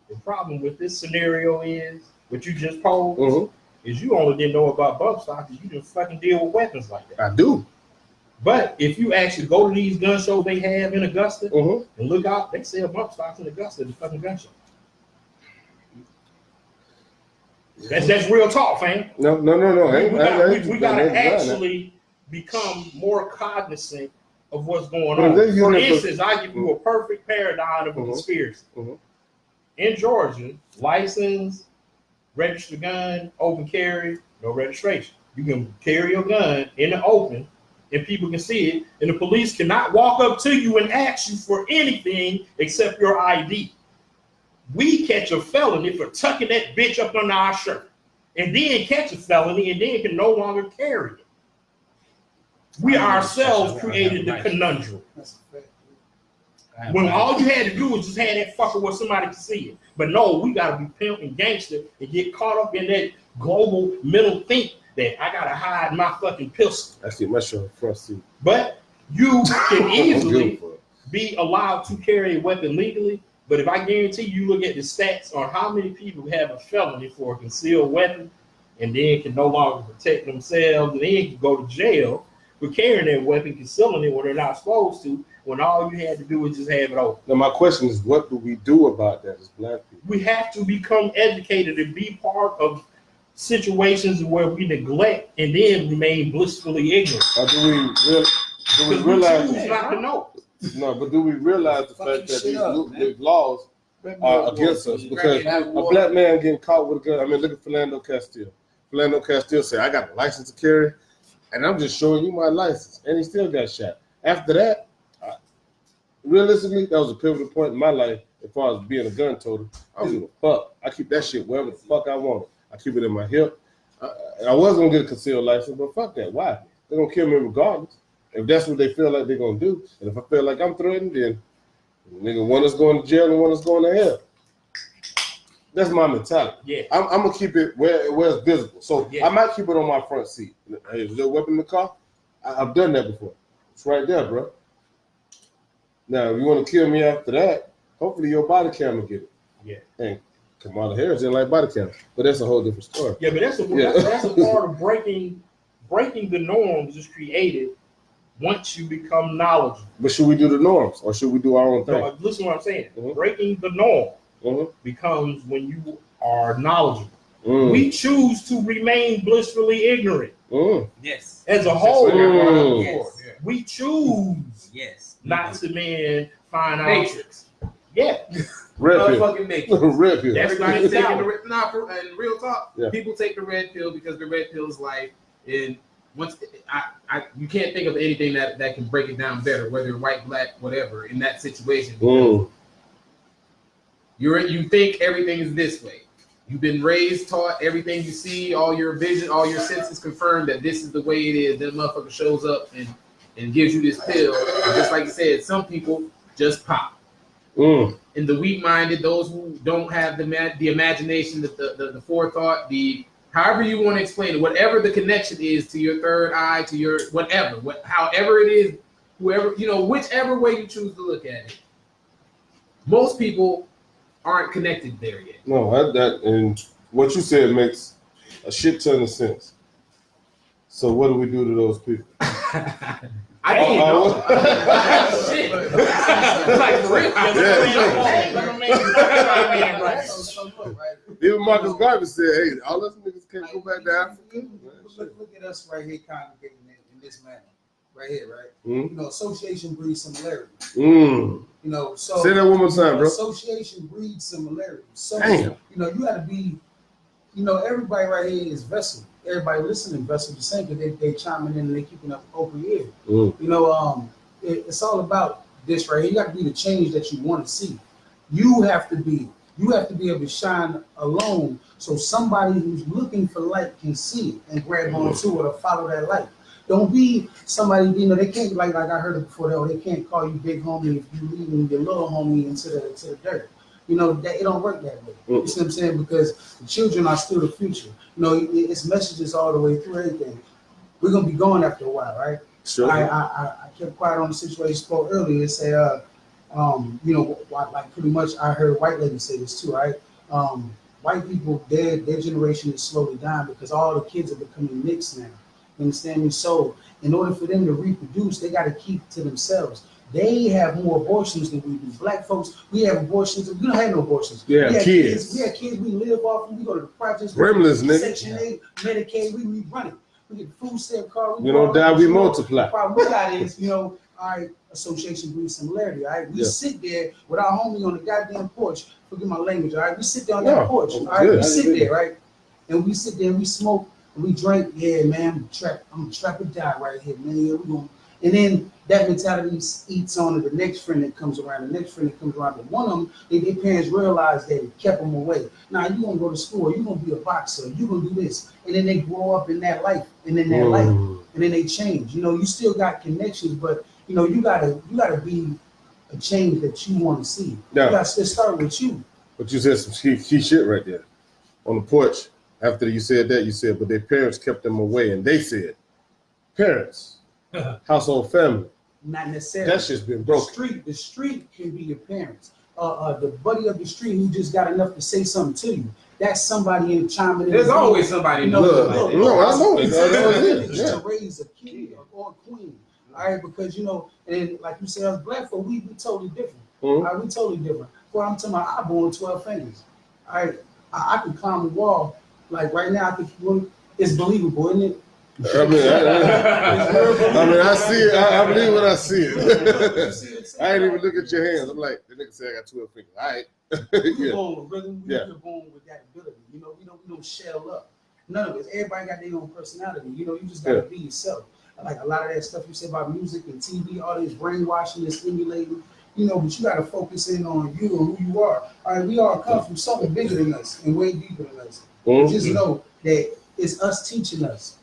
The problem with this scenario is what you just posed Mhm. is you only didn't know about bump stocks because you didn't fucking deal with weapons like that. I do. But if you actually go to these gun shows they have in Augusta Mhm. and look out, they sell bump stocks in Augusta at the fucking gun show. That's real talk, fam. No. We gotta actually become more cognizant of what's going Well, on. they For use it for- instance, I give you a perfect paradigm of a Mhm. conspiracy. Mhm. In Georgia, license, registered gun, open carry, no registration. You can carry your gun in the open and people can see it, and the police cannot walk up to you and ask you for anything except your ID. We catch a felony for tucking that bitch up under our shirt, and then catch a felony, and then can no longer carry it. We ourselves created the conundrum. That's a fact. When all you had to do was just have that fucker where somebody could see it. But no, we gotta be pimp and gangster and get caught up in that global mental think that I gotta hide my fucking pistol. I see my show front seat. But you can easily Beautiful. be allowed to carry a weapon legally. But if I guarantee you look at the stats on how many people have a felony for a concealed weapon and then can no longer protect themselves and then can go to jail for carrying their weapon, concealing it when they're not supposed to, when all you had to do was just have it open. Now my question is, what do we do about that as black people? We have to become educated and be part of situations where we neglect and then remain blissfully ignorant. Or do we Because we realize? choose not to know. No, but do we realize the fact that these laws are against us? Because a black man getting caught with a gun. I mean, look at Philando Castile. Philando Castile said, "I got a license to carry, and I'm just showing you my license," and he still got shot. After that, realistically, that was a pivotal point in my life as far as being a gun toter. I don't give a fuck. I keep that shit wherever the fuck I want it. I keep it in my hip. I was gonna get a concealed license, but fuck that. Why? They're gonna kill me regardless. If that's what they feel like they're gonna do, and if I feel like I'm threatened, then nigga, one is going to jail and one is going to hell. That's my mentality. Yeah. I'm gonna keep it where it's visible. So Yeah. I might keep it on my front seat. Hey, is there a weapon in the car? I've done that before. It's right there, bro. Now, if you want to kill me after that, hopefully your body camera get it. Yeah. And Kamala Harris didn't like body camera, but that's a whole different story. Yeah, but that's a part of breaking the norms is created once you become knowledgeable. But should we do the norms or should we do our own thing? No, listen to what I'm saying. Mhm. Breaking the norm Mhm. becomes when you are knowledgeable. Mm. We choose to remain blissfully ignorant Mm. Yes. as a whole. Mm. Yes. We choose Yes. not to find out. Matrix. Yeah, Red pill. Motherfucking Matrix. Red pill. That's Everybody not taking sour. and real talk. Yeah. People take the red pill because the red pill is life. And once you can't think of anything that can break it down better, whether white, black, whatever, in that situation. Mm. You think everything is this way. You've been raised, taught, everything you see, all your vision, all your senses confirm that this is the way it is. Then motherfucker shows up and gives you this pill. And just like you said, some people just pop. Mm. And the weak-minded, those who don't have the imagination, the forethought, however you want to explain it, whatever the connection is to your third eye, to your whatever, however it is, whoever, whichever way you choose to look at it. Most people aren't connected there yet. No, that and what you said makes a shit ton of sense. So what do we do to those people? I didn't know. Shit. Like, for real. Even Marcus Garvey said, "Hey, all us niggas can't go back to Africa." Look at us right here congregating in this manner. Right here, right? Mm. You know, association breeds similarity. Mm. You know, so Say that one more time, bro. association breeds similarity. So Damn. you know, you gotta be, everybody right here is vessel. Everybody listening vessel the same because they chiming in and they keeping up open ear. Mm. It's all about this right here. You got to be the change that you want to see. You have to be able to shine alone so somebody who's looking for light can see it and grab onto it or follow that light. Don't be somebody, they can't, like I heard it before, they can't call you big homie if you leaving your little homie into the dirt. You know, that it don't work that way. You see what I'm saying? Because the children are still the future. You know, it's messages all the way through everything. We're gonna be going after a while, right? Sure. I kept quiet on the situation you spoke earlier and say, you know, like pretty much I heard white ladies say this too, right? White people, their generation is slowly dying because all the kids are becoming mixed now. You understand me? So in order for them to reproduce, they got to keep to themselves. They have more abortions than we do. Black folks, we have abortions. We don't have no abortions. Yeah, we have kids. We have kids. We live off them. We go to the projects. Gremlins, nigga. Section 8, Medicaid. We run it. We get the food stamp card. You don't die, we multiply. The problem we got is, you know, all right, association brings similarity. All right, we sit there with our homie on the goddamn porch. Forget my language. All right, we sit there on that porch. All right, we sit there, right, and we sit there and we smoke and we drink. Yeah, man, I'm trap or die right here, man. Yeah, we going. And then that mentality eats on to the next friend that comes around. The next friend that comes around. But one of them, their parents realized that it kept them away. Now you gonna go to school. You gonna be a boxer. You gonna do this. And then they grow up in that life and in that life, and then they change. You know, you still got connections, but you know you gotta be a change that you want to see. Yeah. You gotta start with you. But you said some key shit right there on the porch. After you said that, you said, but their parents kept them away, and they said, parents. Household family. Not necessarily. That shit's been broken. The street can be your parents. The buddy of the street who just got enough to say something to you. That's somebody in chiming in. There's always somebody. No, I know. It's to raise a king or a queen. All right, because you know, and like you said, us black folk, we totally different. All right, we totally different. Well, I'm talking about I born 12 fingers. All right, I can climb the wall. Like right now, it's believable, isn't it? I mean, I see it. I believe when I see it. I ain't even look at your hands. I'm like, the nigga said I got 12 fingers. All right. We're born with rhythm. We're born with that ability. You know, we don't shell up. None of us. Everybody got their own personality. You know, you just gotta be yourself. Like a lot of that stuff you said about music and TV, all this brainwashing and stimulating. You know, but you gotta focus in on you and who you are. All right, we all come from something bigger than us and way deeper than us. Just know that it's us teaching us.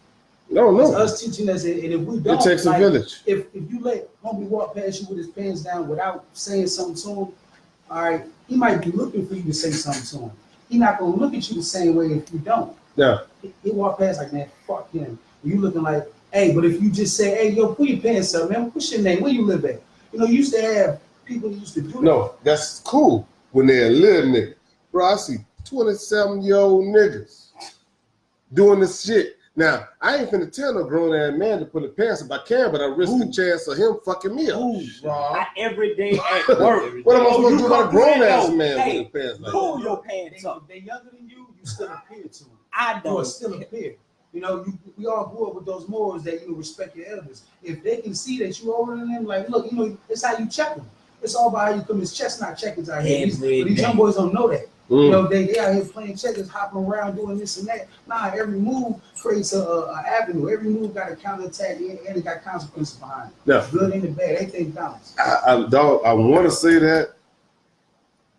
It's us teaching us, and if we don't, it takes a village. If you let homie walk past you with his pants down without saying something to him, all right, he might be looking for you to say something to him. He's not gonna look at you the same way if you don't. Yeah. He walk past like, man, fuck him. And you looking like, hey, but if you just say, hey, yo, pull your pants up, man, what's your name? Where you live at? You know, you used to have people who used to do that. No, that's cool when they're a little nigga. Bro, I see 27-year-old niggas doing this shit. Now, I ain't finna tell no grown ass man to put a pants if I can, but I risk the chance of him fucking me up. Every day at work. What am I supposed to do about a grown ass man hey, with his pants like pull that? your pants up. If they're younger than you, you still a peer to them. I You don't. are still a peer. You know, we all grew up with those morals that you respect your elders. If they can see that you older than them, like, look, you know, it's how you check them. It's all about how you come. It's chestnut checkers out here. These young boys don't know that. You know, they out here playing checkers, hopping around, doing this and that. Nah, every move creates a avenue. Every move got a counterattack and it got consequences behind it. Yeah. Good and the bad, everything balanced. I want to say that,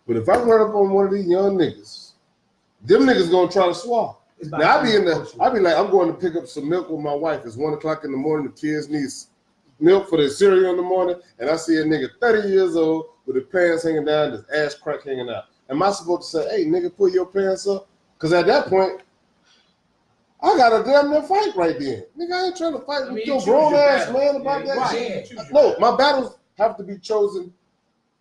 but if I run up on one of these young niggas, them niggas gonna try to swallow. Now I be like, I'm going to pick up some milk with my wife. It's 1 o'clock in the morning. The kids need milk for their cereal in the morning, and I see a nigga 30 years old with his pants hanging down, his ass crack hanging out. Am I supposed to say, hey, nigga, pull your pants up? Because at that point, I got a damn near fight right then. Nigga, I ain't trying to fight with your grown ass man about that shit. No, my battles have to be chosen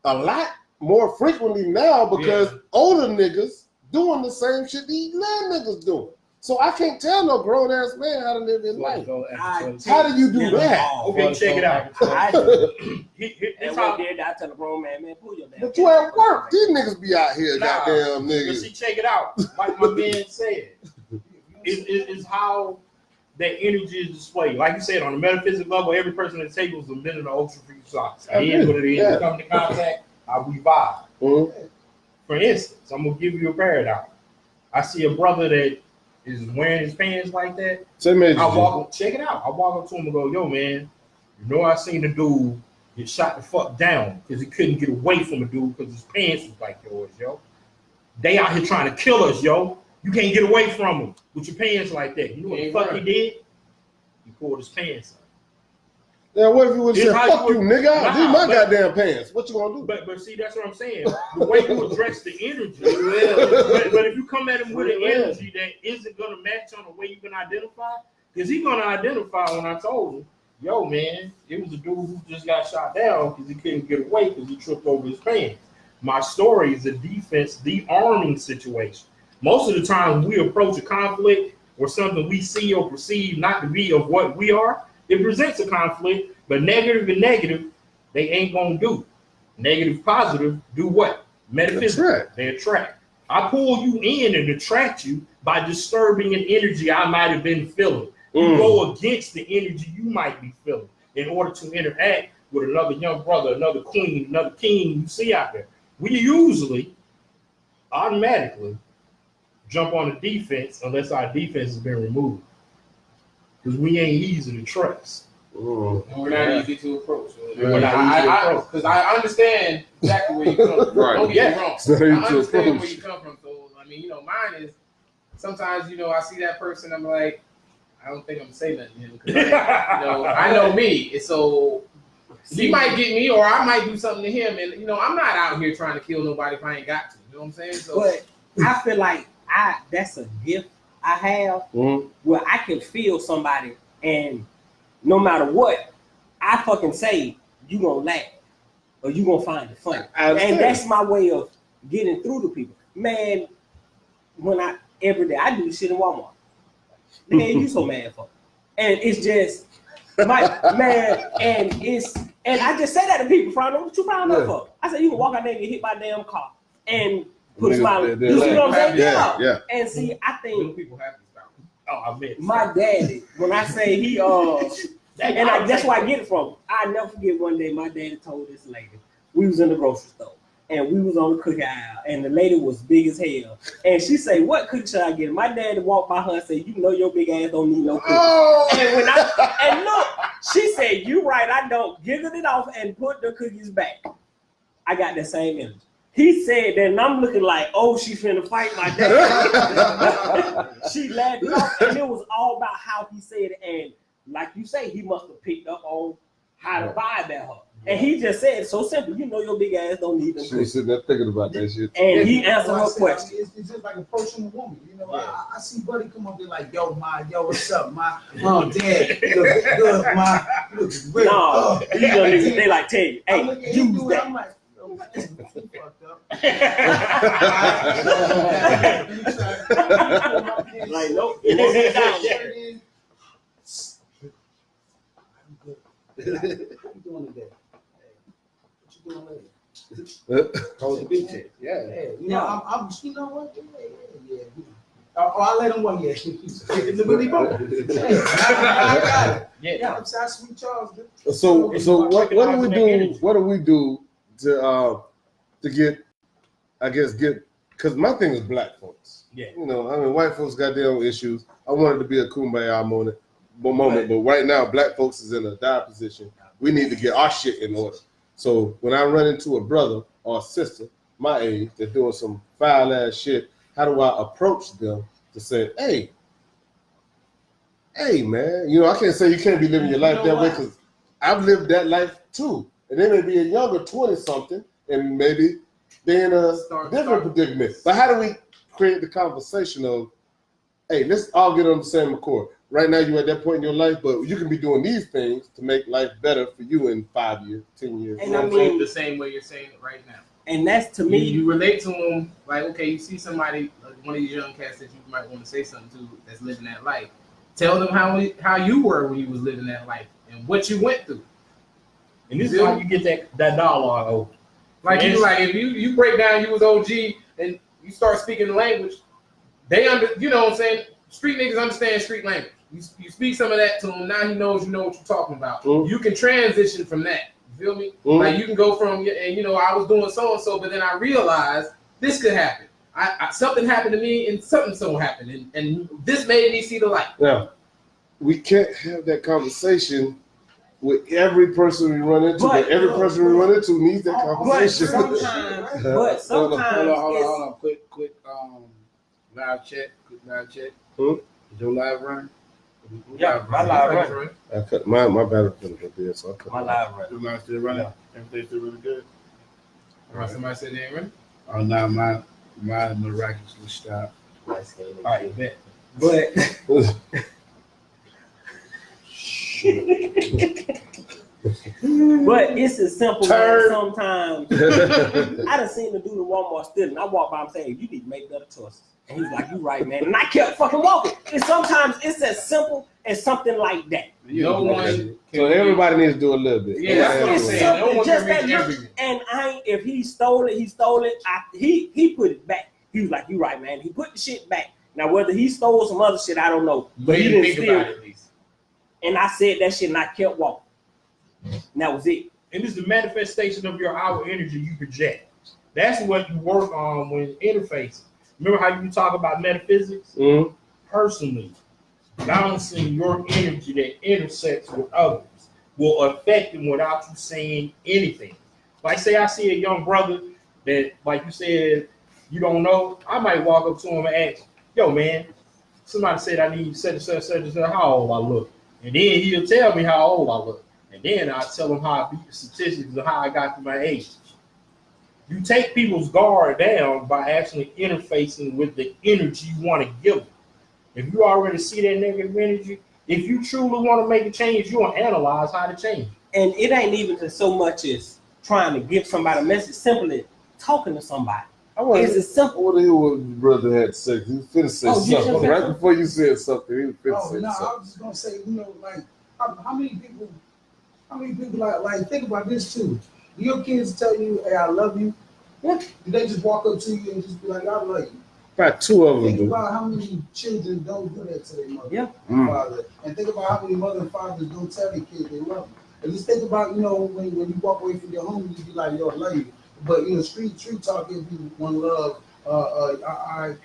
a lot more frequently now because older niggas doing the same shit these little niggas doing. So I can't tell no grown ass man how to live his life. How do you do that? Okay, check it out. I do. And what did I tell a grown man, pull your damn. But you at work. These niggas be out here, goddamn But niggas. see, check it out. Like my man said, it's how that energy is displayed. Like you said, on the metaphysical level, every person at the table is a minute of ultra free socks. At the end of it, you come into contact, how we vibe. For instance, I'm gonna give you a paradox. I see a brother that is wearing his pants like that. Check it out. I walk up to him and go, yo, man, you know I seen the dude get shot the fuck down because he couldn't get away from a dude because his pants was like yours, yo. They out here trying to kill us, yo. You can't get away from him with your pants like that. You know what the fuck he did? He pulled his pants up. Yeah, what if you would This say, how fuck you you, would- nigga? Nah, These my but- goddamn pants. What you gonna do? But see, that's what I'm saying. The way you address the energy, but if you come at him with an energy that isn't gonna match on the way you can identify, because he's gonna identify when I told him, yo man, it was a dude who just got shot down because he couldn't get away because he tripped over his pants. My story is a defense, de-arming situation. Most of the time we approach a conflict or something we see or perceive not to be of what we are, it presents a conflict, but negative and negative, they ain't gonna do. Negative, positive, do what? Metaphysical. Attract. They attract. I pull you in and attract you by disturbing an energy I might have been feeling. You go against the energy you might be feeling in order to interact with another young brother, another queen, another king you see out there. We usually automatically jump on the defense unless our defense has been removed. Because we ain't easy to trust. Mm. And we're not easy to approach. We're not easy to approach. Because I understand exactly where you come from. Right. Don't get me wrong. It's not I easy to understand where approach. you come from. So, I mean, mine is sometimes, I see that person, I'm like, I don't think I'm gonna say nothing to him. 'Cause I know me. And so he might get me or I might do something to him. And, I'm not out here trying to kill nobody if I ain't got to. You know what I'm saying? So, But I feel like that's a gift I have where I can feel somebody and no matter what I fucking say, you gonna laugh or you gonna find it funny. And that's my way of getting through to people. Man, every day I do this shit in Walmart. Man, you so mad for? And it's just man, and I just say that to people, Frown, what you frown up for? I said you can walk out there and get hit by a damn car and put a smile. You see what I'm saying? Yeah. And see, I little think people have these problems. Oh, I bet. my daddy, when I say he that's where I get it from. I never forget one day my daddy told this lady, we was in the grocery store and we was on the cookie aisle and the lady was big as hell. And she say, what cookie should I get? My daddy walked by her and said, you know your big ass don't need no cookies. Oh. And look, she said, you right, I don't. Giggled it off and put the cookies back. I got that same energy. He said that, and I'm looking like, oh, she finna fight my dad. She laughed it off, and it was all about how he said it. And like you say, he must have picked up on how to vibe at her. And he just said it so simple. You know your big ass don't need them She was cookies. sitting there thinking about that shit. And he answered Well, I her said, question. It's just like approaching a woman. I see Buddy come up there like, yo, what's up, ma? Oh, dad, you look good, ma. You look great. No, these young niggas, they like tell you, I look hey, at him use do it, that. I'm like, yo, you fucked up. Like, nope, it won't get down. How you doing today? What you doing later? Call the beach head. Yeah. I'm you know what? Yeah. I let him one, yeah. It's a really boat. I got it. Yeah. I'm sorry, Sweet Charles. So what do we do? What do we do to get? I guess because my thing is black folks. Yeah. White folks got their own issues. I wanted to be a kumbaya moment, but right now black folks is in a dire position. We need to get our shit in order. So when I run into a brother or a sister my age that's doing some foul ass shit, how do I approach them to say, hey man, I can't say you can't be living your life that way because I've lived that life too. And they may be a younger 20-something and maybe they're in a different predicament. But how do we create the conversation of, hey, let's all get on the same accord. Right now you're at that point in your life, but you can be doing these things to make life better for you in 5 years, 10 years. And I mean, the same way you're saying it right now. and that's to me, You relate to them like, okay, you see somebody, like one of these young cats that you might want to say something to that's living that life. Tell them how you were when you was living that life and what you went through. And this is how you get that dialogue open. Like if you break down you was OG and you start speaking the language, they you know what I'm saying? Street niggas understand street language. You speak some of that to him, now he knows you know what you're talking about. You can transition from that. You feel me? Like you can go from and I was doing so and so, but then I realized this could happen. I something happened to me and something so happened and this made me see the light. Now, we can't have that conversation with every person we run into, but every person we run into needs that conversation. But sometimes Hold on. Quick live check. Is your live running? Yeah, my live running. I cut my battery been a bit dead, so I cut My it. live running. The line still running. Everything's still really good. All right, somebody said they ain't ready. Oh, now mine miraculously stopped. All right, bet. But but it's as simple as sometimes I done seen the dude in Walmart stealing. I walk by him saying, "You need to make better choices." And he's like, "You right, man." And I kept fucking walking. And sometimes it's as simple as something like that. No one. So everybody needs to do a little bit. Yeah, that's what I'm It's saying. simple, No one just can reach that everything. And if he stole it, he stole it. He put it back. He was like, "You right, man." He put the shit back. Now whether he stole some other shit, I don't know. But he didn't think steal about it. it at least. And I said that shit and I kept walking. And that was it. And it's the manifestation of your our energy you project. That's what you work on when interfacing. Remember how you talk about metaphysics? Mhm. Personally, balancing your energy that intersects with others will affect them without you saying anything. Like say I see a young brother that, like you said, you don't know, I might walk up to him and ask, "Yo, man, somebody said I need such and such, such and such, how old I look?" And then he'll tell me how old I look. And then I tell him how I beat the statistics of how I got to my age. You take people's guard down by actually interfacing with the energy you want to give them. If you already see that negative energy, if you truly want to make a change, you want to analyze how to change. And it ain't even so much as trying to give somebody a message, simply talking to somebody. I want It's as simple. to hear what your brother had to say. He was finna say Oh, you something. just- Right before you said something, he was finna Oh say no, I something. was just gonna say, like how many people like think about this too. Do your kids tell you, "Hey, I love you"? Yeah. Do they just walk up to you and just be like, "I love you"? About two of them Think do. about how many children don't do that to their mother Yeah. and father, and think about how many mother and fathers don't tell their kids they love them. And just think about, when you walk away from your home, you be like, "Yo, I love you." But street talk gives you one love,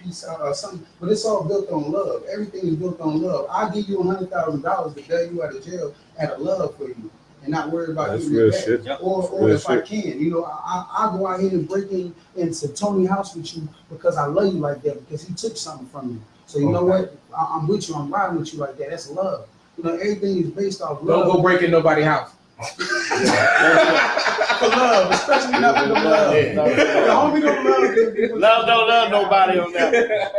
peace out, or something. But it's all built on love. Everything is built on love. I'll give you $100,000 to bail you out of jail out of love for you, and not worry about That's getting real it back. shit. Or Real if I can, I go out here and break into Tony's house with you because I love you like that, because he took something from you. So you know what? I'm with you. I'm riding with you like that. That's love. Everything is based off love. Don't go breaking nobody's house. For love, especially not for the love. Yeah. The homie don't love you. Love don't love nobody on that.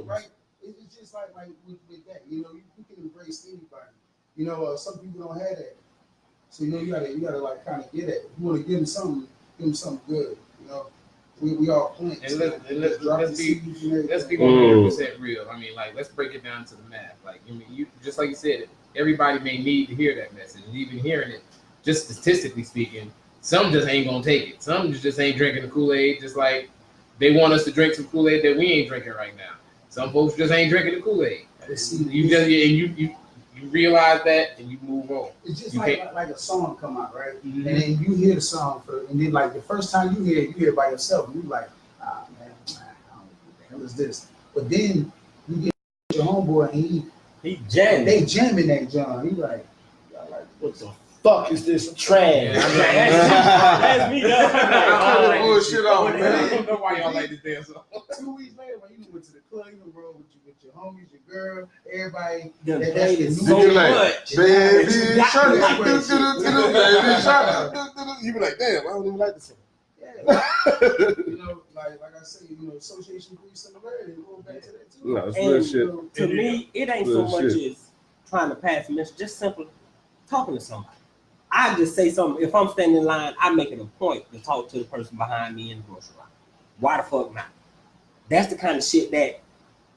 Right? It's just like with that. You can embrace anybody. Some people don't have that. So you gotta like kind of get it. You want to give them something good. We all plants. And let's be 100% real. I mean, like, let's break it down to the math. Like, you just like you said, everybody may need to hear that message, and even hearing it, just statistically speaking, some just ain't gonna take it. Some just ain't drinking the Kool-Aid. Just like they want us to drink some Kool-Aid that we ain't drinking right now. Some folks just ain't drinking the Kool-Aid. You realize that and you move on. It's just You like a song come out, right? And then you hear the song and then like the first time you hear it by yourself, and you like, man, I don't know what the hell is this? But then you get your homeboy and He jamming. they jamming that John. He like, What the fuck is this trash? That's me. Bullshit on, I man. don't know why y'all like this damn song. 2 weeks later, when you went to the club, you bro with your homies, your girl, everybody. The that's played the it new- so You like, much. baby You got shark, to like do, that do, do, shit. do, baby shark, do, do, do. You be like, damn, I don't even like this song. Yeah. Like I say, association breeds similarity. Going back to that too. No, it's real And shit. to me, it ain't so Real much shit. as trying to pass a message, just simply talking to somebody. I just say something. If I'm standing in line, I make it a point to talk to the person behind me in the grocery line. Why the fuck not? That's the kind of shit that,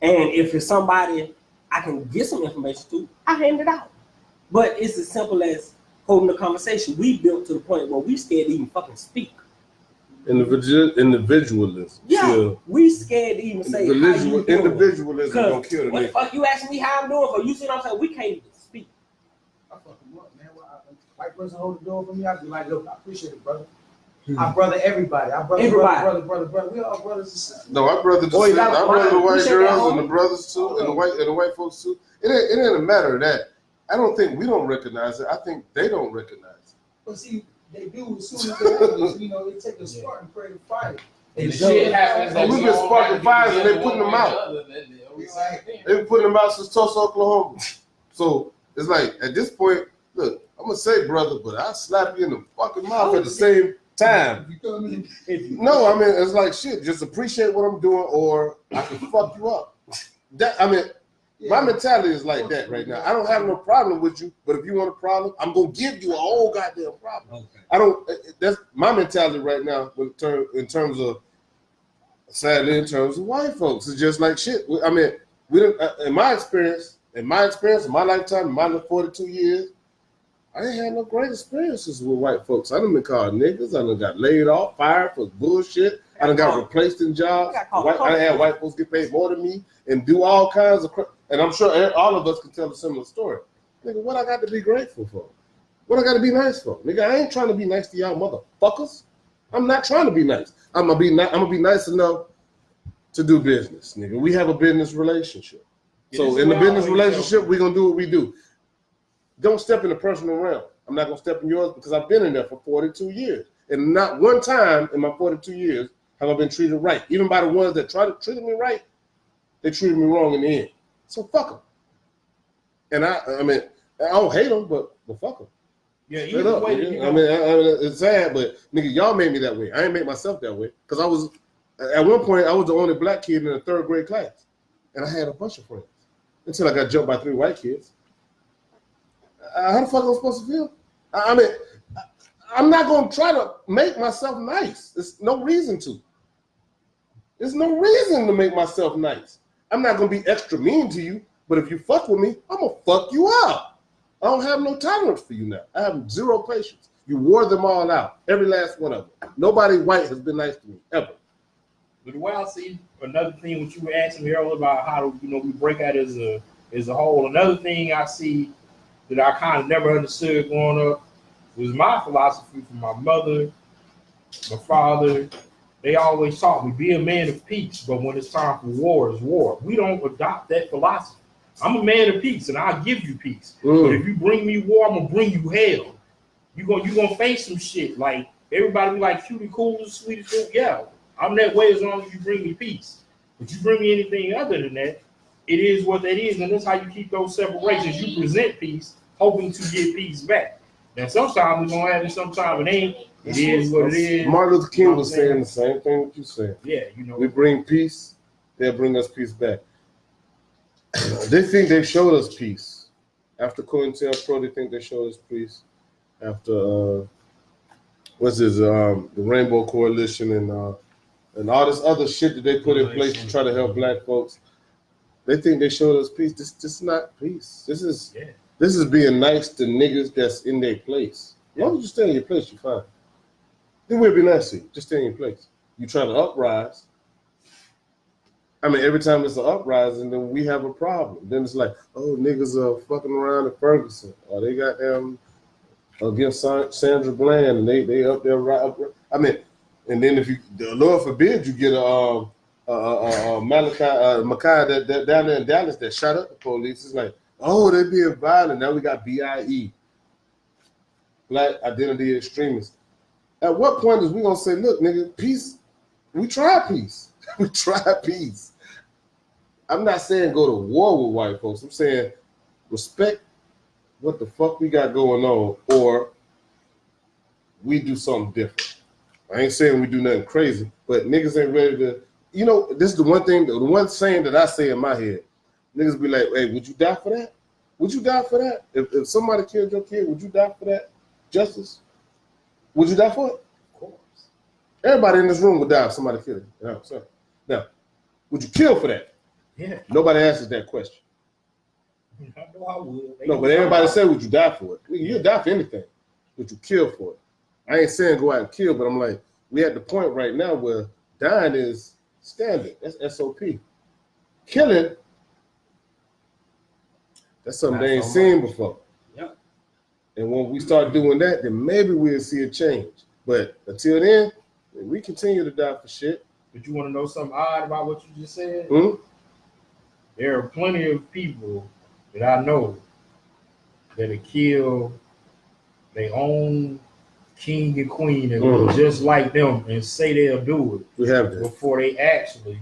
and if it's somebody I can get some information to, I hand it out. But it's as simple as holding a conversation. We built to the point where we scared to even fucking speak. Individualism. Yeah, Still. we scared to even say how you doing. Individualism gonna Because kill the what the nigga. fuck you asking me how I'm doing for? You see what I'm saying? We can't even speak. I fuck him up, man. White person hold the door for me, I'd be like, look, I appreciate it, brother. I brother everybody. I brother, Everybody. brother. We all brothers and sisters. No, I brother Boy, you I got- brother the white appreciate that, girls and homie. the brothers too, and the white folks too. It ain't a matter of that. I don't think we don't recognize it. I think they don't recognize it. But see, they do as soon as they're others, it takes a spark and create a fire. And the shit happens. And we've been sparking fires and they putting them out. They've been putting them out since Tulsa, Oklahoma. So it's like at this point, look, I'm gonna say brother, but I slap you in the fucking mouth at the same time. You feel me? No, I mean it's like shit. Just appreciate what I'm doing, or I can fuck you up. That I mean, my mentality is like that right now. I don't have no problem with you, but if you want a problem, I'm gonna give you a whole goddamn problem. Okay. I don't. That's my mentality right now. In terms of, sadly, in terms of white folks, it's just like shit. I mean, we don't. In my experience, in my lifetime, in my 42 years, I didn't have no great experiences with white folks. I done been called niggas. I done got laid off, fired for bullshit. I done got replaced in jobs. I done had white folks get paid more than me and do all kinds of crap. And I'm sure all of us can tell a similar story. Nigga, what I got to be grateful for? What I got to be nice for? Nigga, I ain't trying to be nice to y'all motherfuckers. I'm not trying to be nice. I'm gonna be nice enough to do business, nigga. We have a business relationship. So in the business relationship, we're gonna do what we do. Don't step in the personal realm. I'm not gonna step in yours because I've been in there for 42 years. And not one time in my 42 years have I been treated right. Even by the ones that treated me right, they treated me wrong in the end. So fuck them. And I mean, I don't hate them, but fuck them. Yeah, Straight either up, way, nigga. you know, I mean, it's sad, but nigga, y'all made me that way. I ain't make myself that way because I was at one point I was the only black kid in the 3rd grade class, and I had a bunch of friends until I got jumped by 3 white kids. How the fuck am I supposed to feel? I mean, I'm not gonna try to make myself nice. There's no reason to. There's no reason to make myself nice. I'm not gonna be extra mean to you, but if you fuck with me, I'm gonna fuck you up. I don't have no tolerance for you now. I have 0 patience. You wore them all out, every last one of them. Nobody white has been nice to me ever. But the way I see another thing, what you were asking me earlier about how we break out as a whole. Another thing I see that I kind of never understood growing up was my philosophy from my mother, my father. They always taught me be a man of peace, but when it's time for war, it's war. We don't adopt that philosophy. I'm a man of peace, and I'll give you peace. But if you bring me war, I'm gonna bring you hell. You gonna face some shit. Like everybody be like cutie cool, sweet as fruit. Yeah, I'm that way as long as you bring me peace. But you bring me anything other than that, it is what that is, and that's how you keep those separations. You present peace, hoping to get peace back. Now sometimes we're gonna have it, sometimes it ain't. It is what it is. Martin Luther King was saying the same thing that you said. Yeah, we bring peace, they'll bring us peace back. They think they showed us peace. After COINTELPRO, they think they showed us peace. After the Rainbow Coalition and all this other shit that they put in place to try to help black folks, they think they showed us peace. This is not peace. This is being nice to niggas that's in their place. As long as you stay in your place, you're fine. Then we'll be nice to you. Just stay in your place. You try to uprise. I mean, every time it's an uprising, then we have a problem. Then it's like, oh, niggas are fucking around at Ferguson, or they got them against Sandra Bland, and they up there right up. I mean, and then if you, the Lord forbid, you get a Makai that down there in Dallas that shot up the police. It's like, oh, they being violent. Now we got BIE, Black Identity Extremists. At what point is we gonna say, look, nigga, peace? We try peace. We try peace. I'm not saying go to war with white folks. I'm saying respect what the fuck we got going on, or we do something different. I ain't saying we do nothing crazy, but niggas ain't ready to. You know, this is the one thing, the one saying that I say in my head. Niggas be like, hey, would you die for that? Would you die for that? If somebody killed your kid, would you die for that? Justice? Would you die for it? Of course. Everybody in this room would die if somebody killed you. Yeah, so. Now, would you kill for that? Yeah. Nobody answers that question. I know I would. No, but everybody say, would you die for it? You'll die for anything. Would you kill for it? I ain't saying go out and kill, but I'm like, we at the point right now where dying is standard. That's SOP. Killing, that's something they ain't seen before. Yep. And when we start doing that, then maybe we'll see a change. But until then, we continue to die for shit. But you want to know something odd about what you just said? Hmm? There are plenty of people that I know that'll kill their own king and queen and look just like them and say they'll do it We have that. before they actually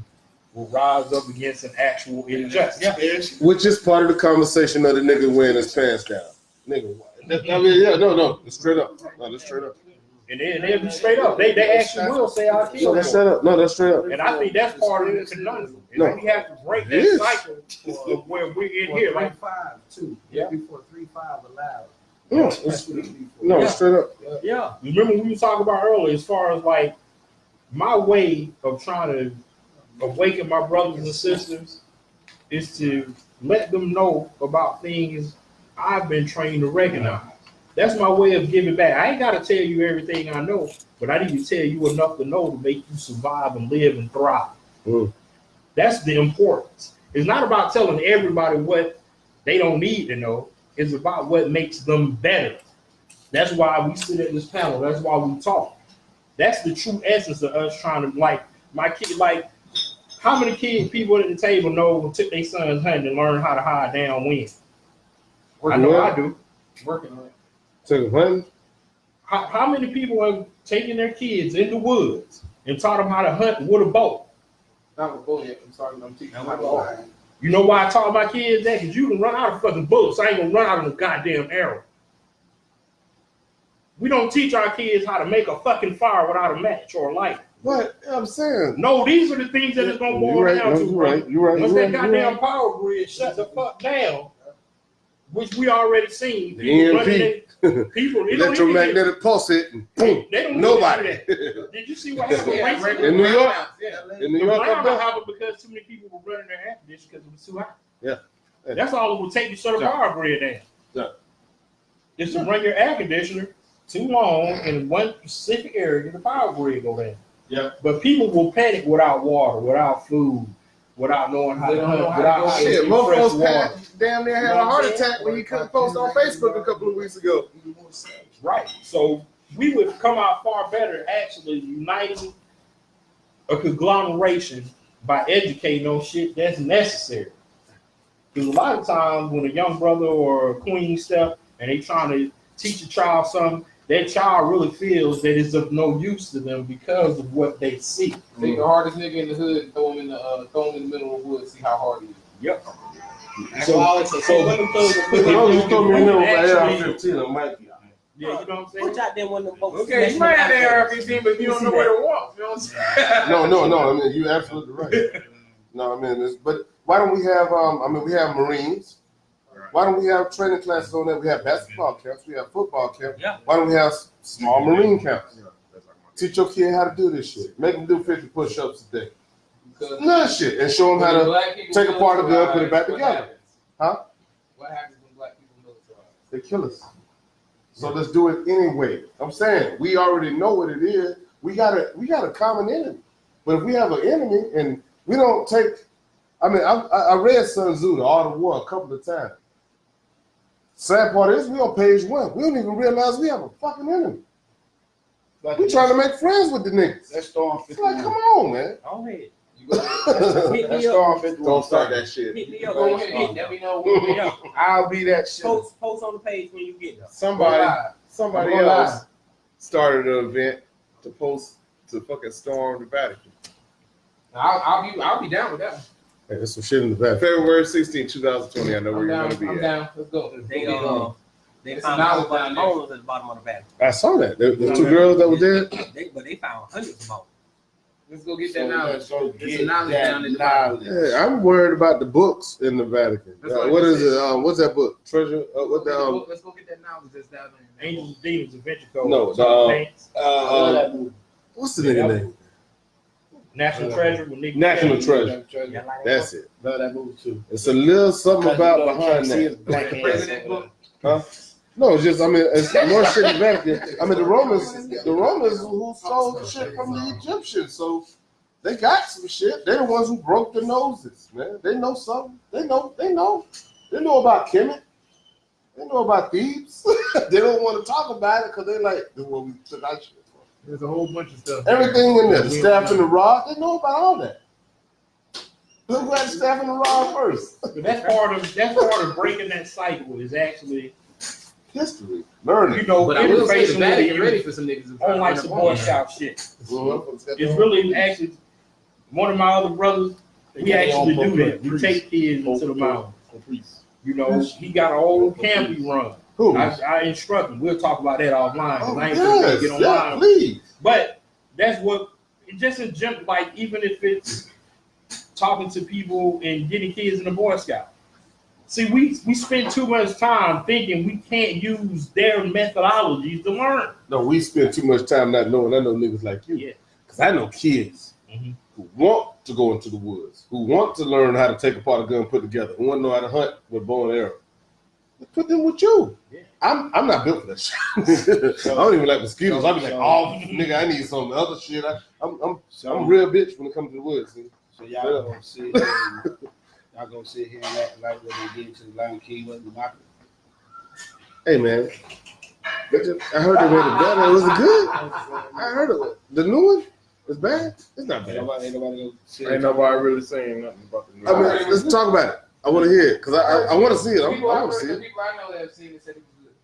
will rise up against an actual injustice. Which is part of the conversation of the nigga wearing his pants down. Nigga, I mean, yeah, no, it's straight up. No, that's straight up. And they'll be straight up. They actually will say our kids. No, that's straight up. No, that's straight up. And I think that's part of the conundrum. And No. we have to break It that is. cycle of where we're in here. Like, 3-5 too. Yeah. Before 3-5 allowed. No, That's it's, what it be for. no, it's straight up. Yeah. remember we were talking about earlier, as far as like my way of trying to awaken my brothers and sisters is to let them know about things I've been trained to recognize. That's my way of giving back. I ain't got to tell you everything I know, but I need to tell you enough to know to make you survive and live and thrive. Mm. That's the importance. It's not about telling everybody what they don't need to know. It's about what makes them better. That's why we sit at this panel. That's why we talk. That's the true essence of us trying to, like, my kid, like, how many people at the table know took their sons hunting and learn how to hide down wind? I know I do. Working on it. Take a hunt. How many people have taken their kids in the woods and taught them how to hunt with a bow? Not with bull yet. I'm sorry, I'm teaching them how to walk. You know why I taught my kids that? Because you can run out of fucking bullets. I ain't gonna run out of a goddamn arrow. We don't teach our kids how to make a fucking fire without a match or a light. What I'm saying. No, these are the things that it's gonna boil You're right. down No, to, you're bro. right. You're right. Once You're that right. You're goddamn right. power grid shut the fuck down, which we already seen. The People EMP. running people, it don't even get- Electromagnetic pulse hit. And boom. They don't Nobody. Need to do that. Did you see what happened Yeah, recently? regular In New York? brownouts, yeah. In New The York, up brownout there. happened because too many people were running their air conditioning because it was too hot. Yeah. That's all it would take to shut a Yeah. power grid down. Yeah. Is to run your air conditioner too long in one specific area, the power grid go down. Yeah. But people will panic without water, without food, without knowing how They to don't know hunt, how to without go how to get Shit, get most fresh folks water. damn near had You know a what heart I'm saying? attack when he couldn't post on Facebook a couple of weeks ago. Right. So we would come out far better actually uniting a conglomeration by educating on shit that's necessary. Because a lot of times when a young brother or a queen step and they trying to teach a child something, that child really feels that it's of no use to them because of what they see. Take the hardest nigga in the hood and throw him in the middle of the woods, see how hard he is. Yep. So let me tell you, No, you told me no, actually, AR-15, I might be. yeah, you know what I'm saying? Which out there one of them folks. Okay, you might have the AR-15, but you don't know where to walk. You know what I'm saying? No. I mean, you're absolutely right. No, I mean, but why don't we have? We have Marines. Why don't we have training classes on that? We have basketball camps. We have football camps. Yeah. Why don't we have small Marine camps? Teach your kid how to do this shit. Make them do 50 push-ups a day. Because None shit, and show them how when to black people take apart a gun, put it back militarize, what together. happens? Huh? What happens when black people militarize? They kill us. So let's do it anyway. I'm saying we already know what it is. We got a common enemy. But if we have an enemy and we don't take, I read Sun Tzu, The Art of War, a couple of times. Sad part is we on page 1. We don't even realize we have a fucking enemy. We trying to make friends with the niggas. That's Storm It's like, 51. come on, man. Go ahead. You go ahead. Hit That's me up. Storm 51. Don't start that shit. Hit me up. Go ahead. Let me know when we know. I'll be that shit. Post on the page when you get there. Somebody I'm going else live. started an event to post to fucking storm the Vatican. I'll be down with that. Hey, there's some shit in the back. February 16, 2020. I know where I'm you're down. gonna be I'm at. down. Let's go. They It's found a out knowledge about down the there. bones at the bottom of the battle. I saw that. The two girls that were dead. But they found hundreds of bones. Let's go get that knowledge. So There's get some knowledge that down in the Bible. knowledge. Yeah, I'm worried about the books in the Vatican. That's what I What just is said. it? What's that book? Treasure? What the? Let's go get that knowledge that's down there. Angels, demons, adventure code. No, What's the nigga name? National Treasure with Nick National Cage. Treasure. Yeah, like That's it. Love that movie too. It's a little something about behind that. Black President book. No, it's just it's more shit in the Vatican. The Romans who stole the shit from the Egyptians, so they got some shit. They're the ones who broke the noses, man. They know something. They know about Kemet. They know about Thebes. They don't want to talk about it because they like, well, we took our shit. There's a whole bunch of stuff. Everything in there, the staff and the rod, they know about all that. Who had the staff and the rod first? But that's part of breaking that cycle is actually, History, learning. you know, But I will say the interfacing Vatican with ready you for some niggas. on like some Boy Scout shit. Mhm. It's really actually one of my other brothers. We actually do that. We take kids into the mountains. You know, he got a whole camp he run. Who? I instruct him. We'll talk about that offline. 'Cause Oh, I ain't gonna yes, get yeah, online. please. But that's what it just a jump. Like even if it's talking to people and getting kids in the Boy Scout. See, we spend too much time thinking we can't use their methodologies to learn. No, we spend too much time not knowing. I know niggas like you. Yeah. Because I know kids Mhm. who want to go into the woods, who want to learn how to take apart a gun and put together, who want to know how to hunt with bow and arrow. Put them with you. Yeah. I'm not built for that shit. I don't even like mosquitoes. I be like, oh, nigga, I need some other shit. I'm a real bitch when it comes to the woods. Nigga. So y'all gonna sit here and, y'all gonna sit here and act like what they did to the Lion King wasn't democracy. Hey, man. I heard they made it better. Was it good? I heard it. The new one is bad. It's not bad. Ain't nobody gonna sit Ain't nobody really saying nothing about the new. I mean, let's talk about it. I want to hear it because I want to see it. I want to see The it. people I know that have seen it said it was good.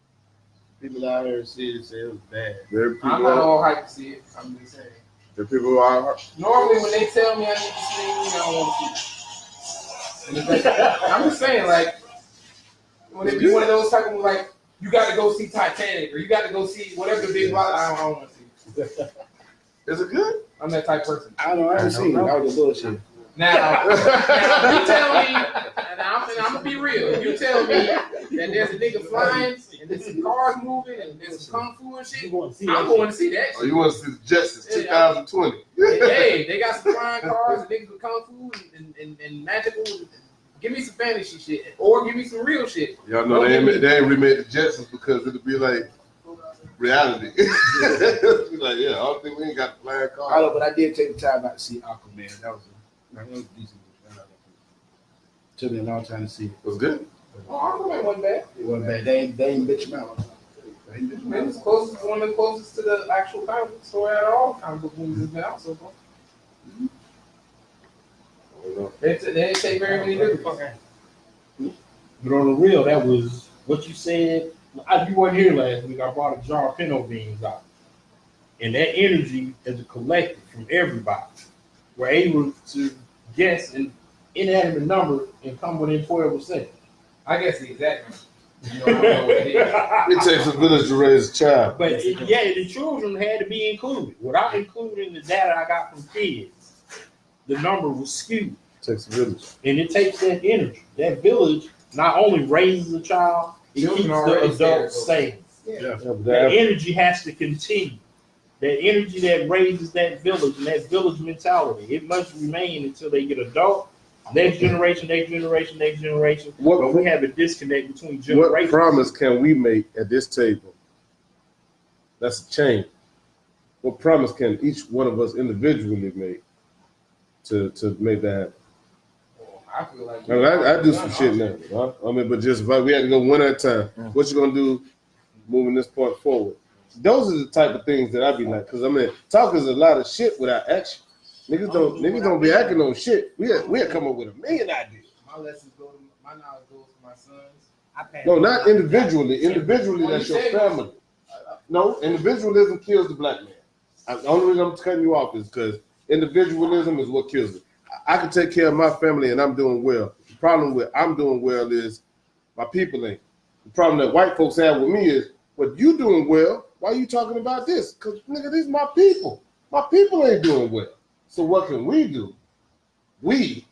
people out here see it say it was bad. There are I'm people, not all hyped to see it. I'm just saying. there are people who are. Normally, when they tell me I need to see it, I don't want to see it. And it's like, I'm just saying, like, when it be one of those type of like, you got to go see Titanic or you got to go see whatever the big block. I don't want to see. Is it good? I'm that type of person. I don't know, I haven't seen it. That was the bullshit. Now you tell me, and I'm gonna be real. You tell me that there's a nigga flying and there's some cars moving and there's some kung fu and shit. I'm going to see that Oh, shit. you want to see the Justice 2020? Hey, they got some flying cars and niggas with kung fu and magical. Give me some fantasy shit, or give me some real shit. Y'all know they ain't remade the Jetsons because it'll be like reality. Be like, yeah, I don't think we ain't got the flying I know, car. but I did take the time out to see Aquaman. That was a decent movie. Took me a long time to see it. It was good. Oh, Aquaman wasn't bad. It wasn't bad. They ain't bitch him out. They ain't bitch him Man, it's out. closest, one of the closest to the actual comic book story out of all comic book movies that's been out so far. They didn't take very many different. But on the real, that was what you said. You weren't here last week. I brought a jar of pinto beans out. And that energy as a collective from everybody were able to guess an inanimate number and come within 12%. I guess the exact number. You know, I don't know what it is. It takes a village to raise a child. But the children had to be included. Without including the data I got from kids, the number was skewed. It takes a village. And it takes that energy. That village not only raises a child, it Children keeps already the adults scared. safe. Yeah, but That that, energy has to continue. That energy that raises that village and that village mentality, it must remain until they get adult. Next generation, next generation, next generation. But we have a disconnect between what generations. promise can we make at this table? That's a change. What promise can each one of us individually make to make that happen? I feel like I mean, I do some shit now. Huh? I mean, but just if we had to go one at a time. What you gonna do moving this part forward? Those are the type of things that I be like, because I mean, talk is a lot of shit without action. Niggas don't be acting on shit. We'll come up with a million ideas. my lessons go to my knowledge goes to my sons. I passed No, it not on. individually. Individually, that's your family. No, individualism kills the black man. The only reason I'm cutting you off is because individualism is what kills it. I can take care of my family and I'm doing well. The problem with I'm doing well is my people ain't. The problem that white folks have with me is, well, you doing well, why are you talking about this? Because, nigga, these my people. My people ain't doing well. So what can we do? We,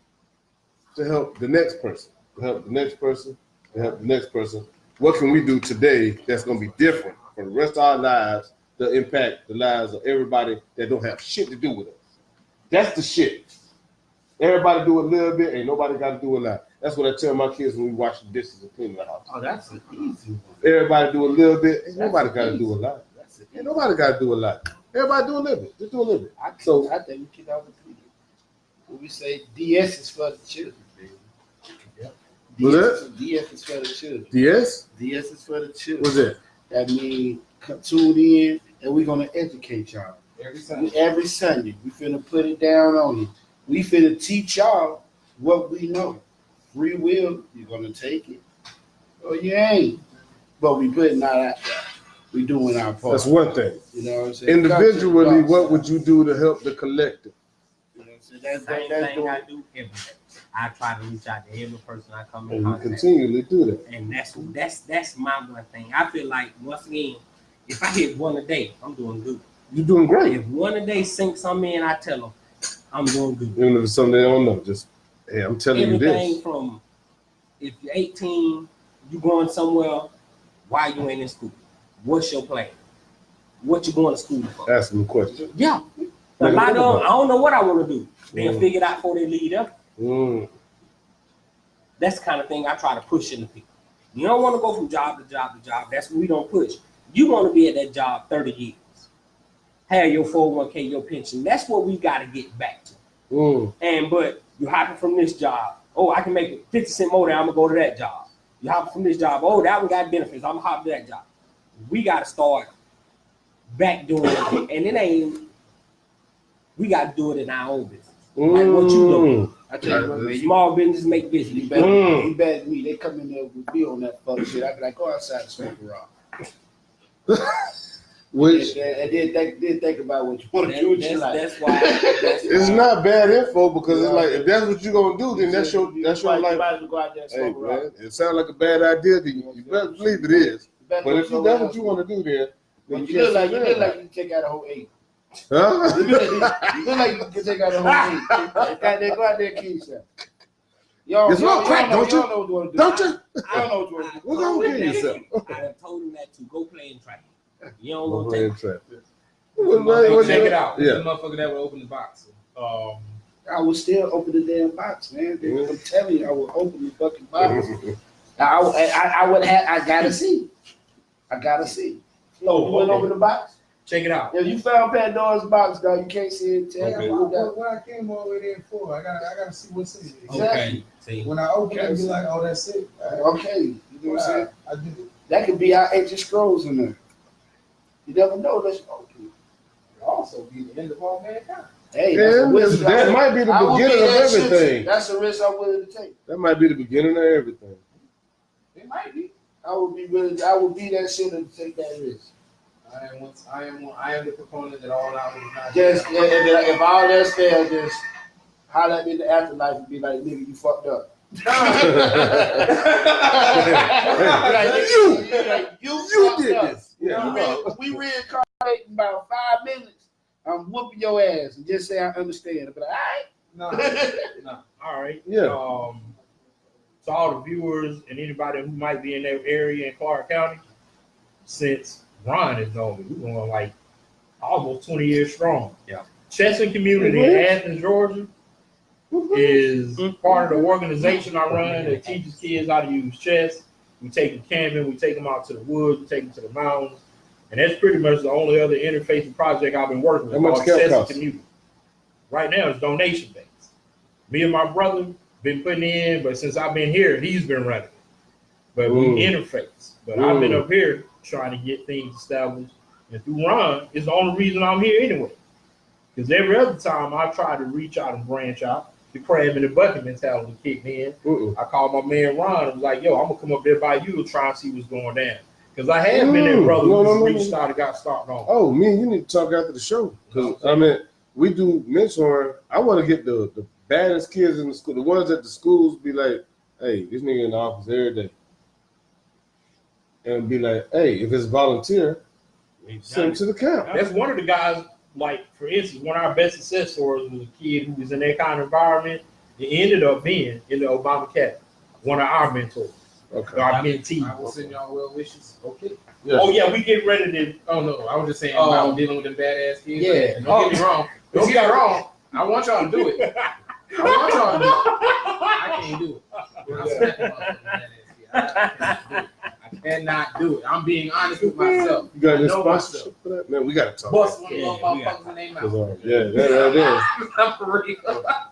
to help the next person, to help the next person, to help the next person. What can we do today that's going to be different for the rest of our lives to impact the lives of everybody that don't have shit to do with us? That's the shit. Everybody do a little bit, ain't nobody got to do a lot. That's what I tell my kids when we wash the dishes and clean the house. Oh, that's an easy one. Everybody do a little bit, ain't nobody got to easy. do a lot. That's it. Ain't nobody got to do a lot. Everybody do a little bit. Just do a little bit. I think we kick out the people. When we say DS is for the children, baby. What's DS is for the children. DS? DS is for the children. What's that? That means tune in and we're gonna educate y'all. Every Sunday. Every Sunday, we finna put it down on you. We finna teach y'all what we know. Free will, you're gonna take it, or you ain't. But we putting that out there. We doing our part. That's one thing. You know what I'm saying? Individually, what would you do to help the collective? You know, so that's Same that's thing I do every day. I try to reach out to every person I come in And you contact with. continually do that. And that's my one thing. I feel like once again, if I hit one a day, I'm doing good. You're doing great. If one a day sinks some in, I tell them I'm doing good. Even if it's something they don't know, just hey, I'm telling Everything you this. from if you're 18, you going somewhere, why you ain't in school? What's your plan? What you going to school for? Ask them a question. Yeah. A Make it lot of them, difficult. I don't know what I want to do. They'll Mm. figure it out before they leave them. Mm. That's the kind of thing I try to push into people. You don't want to go from job to job to job. That's what we don't push. You want to be at that job 30 years. Have your 401k, your pension. That's what we got to get back to. Mm. But you hopping from this job. Oh, I can make 50 cents more than I'm going to go to that job. You hopping from this job. Oh, that one got benefits. I'm going to hop to that job. We got to start back doing it. And it ain't, we got to do it in our own business. Like what you doing. I tell you what, man, you Small business make business. You better, Mm. you better than me. They come in there with me on that fuck shit. I be like, go outside and smoke a rock. Which And then think about what you want to do with your life. That's why. it's not bad info because it's like if that's what you're gonna do, then that's your You life. might as well go out there and Hey smoke a rock. man, it sounds like a bad idea to you. You better believe it is. You better But go if you somewhere that's what else. you want to do, then But you you look can't like say you that. can take out a whole 8. Huh? You look like you can take out a whole 8. Go out there and kill yourself. Y'all, It's not crack, don't you? Y'all know what you want to do. Don't you? Y'all know what you want to do. We're gonna kill yourself. I done told him that to go play in track. You don't Go want ahead to and try. check it out. Yeah. The motherfucker that would open the box. I would still open the damn box, man. I'm telling you, I would open the fucking box. I would have. I gotta see. I gotta see. Flo, you went okay. over the box. Check it out. If you found Pandora's box, dog, you can't see it. Tell Okay. me what that. What I came all the way there for? I gotta see what's in it. Okay. See. When I open it, be like, oh, that's it. Okay, you know what I'm saying? I did it. That could be our ancient scrolls in there. You never know. Let's open it. Also, be the end of all mankind. Hey, that's a Yeah, risk. that might be the I will beginning be of that shit. everything. That's a risk I'm willing to take. That might be the beginning of everything. It might be. I would be willing. I would be that shit to take that risk. I am the proponent that all knowledge is not. Just if all else fails, just holler at me in the afterlife and be like, nigga, you fucked up. You did this. Yeah, We reincarnate in about 5 minutes. I'm whooping your ass and just say I understand. But all right. No. All right. Yeah. To all the viewers and anybody who might be in that area in Clark County, since Ron is known, we're going like almost 20 years strong. Yeah. Chesson community in Athens, Georgia, is part of the organization I run that teaches kids how to use chess. We take them camping, we take them out to the woods, we take them to the mountains, and that's pretty much the only other interfaith project I've been working with. How much called camp Chesson cost? Community. Right now, it's donation based. Me and my brother been putting in, but since I've been here, he's been running it. But we interface. But I've been up here trying to get things established, and through Ron, it's the only reason I'm here anyway. Because every other time I try to reach out and branch out, the crab in the bucket mentality kicked in. I called my man Ron and was like, yo, I'm gonna come up there by you to try and see what's going down. Because I have been that brother who reached out and got started on. Oh, me and you need to talk after the show. Because, I mean, we do mentoring. I want to get the baddest kids in the school, the ones at the schools be like, hey, this nigga in the office every day. And be like, hey, if it's volunteer, send him to the camp. That's one of the guys, like, for instance, one of our best success stories was a kid who was in that kind of environment. It ended up being in the Obama Academy, one of our mentors, Okay. our mentees. I will send y'all well wishes. Okay. Yeah. Oh, yeah, we get ready to. Oh no, I was just saying about dealing with them badass kids. Yeah. Don't get me wrong. Don't get me wrong. I want y'all to do it. I want y'all to do it. I can't do it. I'm smacking motherfuckers with badass kids. I cannot do it. I'm being honest with myself. You got I any know sponsorship for that? Man, we got to talk. Bust one of Yeah, those we got- motherfuckers in their Cause, mouth. yeah, that I'm for real.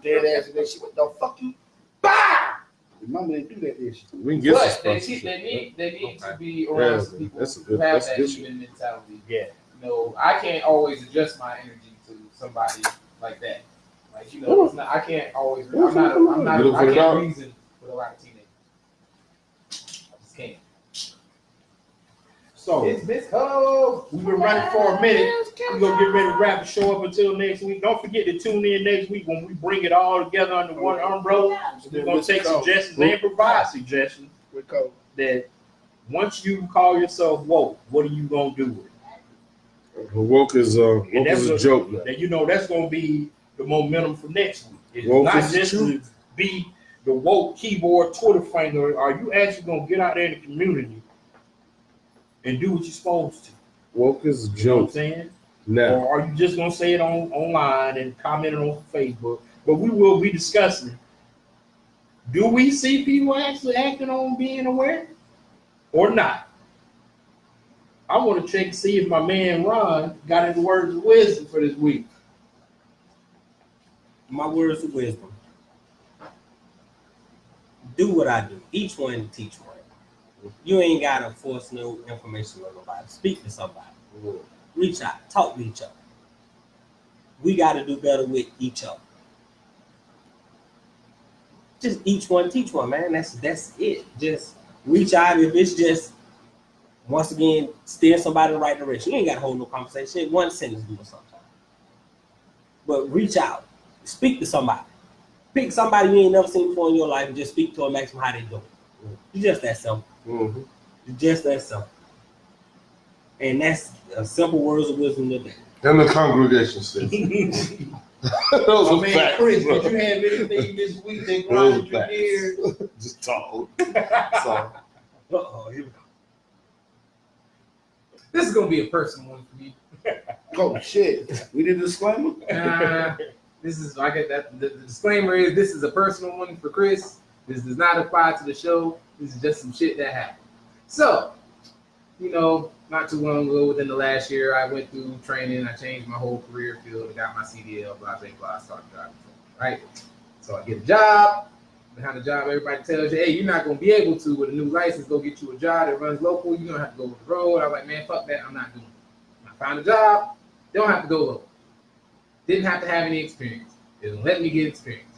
Dead ass and that shit. What the fuck you? Bah! Remember they do that ish. is. We can get some But they sponsorship. need to be around some people that's a who good- have that's that good shit. even mentality. Yeah. You know, I can't always adjust my energy to somebody like that. Like, you know, it's not, I can't always. You I look can't reason with a lot of teenagers. I just can't. So It's Miss Ho. we've been running for a minute. We're gonna get ready to wrap the show up until next week. Don't forget to tune in next week when we bring it all together under one umbrella. We're gonna take suggestions and provide suggestions With Cole. that once you call yourself woke, what are you gonna do with it? Woke is a joke. Man. That you know that's gonna be the momentum for next week. It's Woke not is just true. to be the woke keyboard Twitter finger. Are you actually gonna get out there in the community and do what you're supposed to? Woke is a You know what I'm joke. saying? Now, Or are you just gonna say it online and comment it on Facebook? But we will be discussing. Do we see people actually acting on being aware or not? I want to check and see if my man Ron got any words of wisdom for this week. My words of wisdom. Do what I do. Each one teach one. You ain't gotta force no information on nobody. Speak to somebody. Reach out. Talk to each other. We gotta do better with each other. Just each one teach one, man. That's it. Just reach out. If it's just once again steer somebody in the right direction, you ain't gotta hold no conversation. One sentence do or something. But reach out. Speak to somebody. Pick somebody you ain't never seen before in your life and just speak to them, ask them how they doing. It's just that simple. It's just that simple. And that's a simple words of wisdom today. and the congregation says. Those Oh are man, facts, Chris, bro. did you have anything this week that Those grinded are your gears? facts. Just talk. So, Uh-oh, here we go. This is gonna be a personal one for me. Oh shit. We did a disclaimer? This is I get that the disclaimer is this is a personal one for Chris. This does not apply to the show. This is just some shit that happened. So, you know, not too long ago, within the last year, I went through training. I changed my whole career field. I got my CDL, blah, blah, blah. I started driving, right? So I get a job. Behind the job, everybody tells you, hey, you're not going to be able to, with a new license, go get you a job that runs local. You're going to have to go over the road. I was like, man, fuck that. I'm not doing it. I found a job. They don't have to go local. Didn't have to have any experience. They don't let me get experience.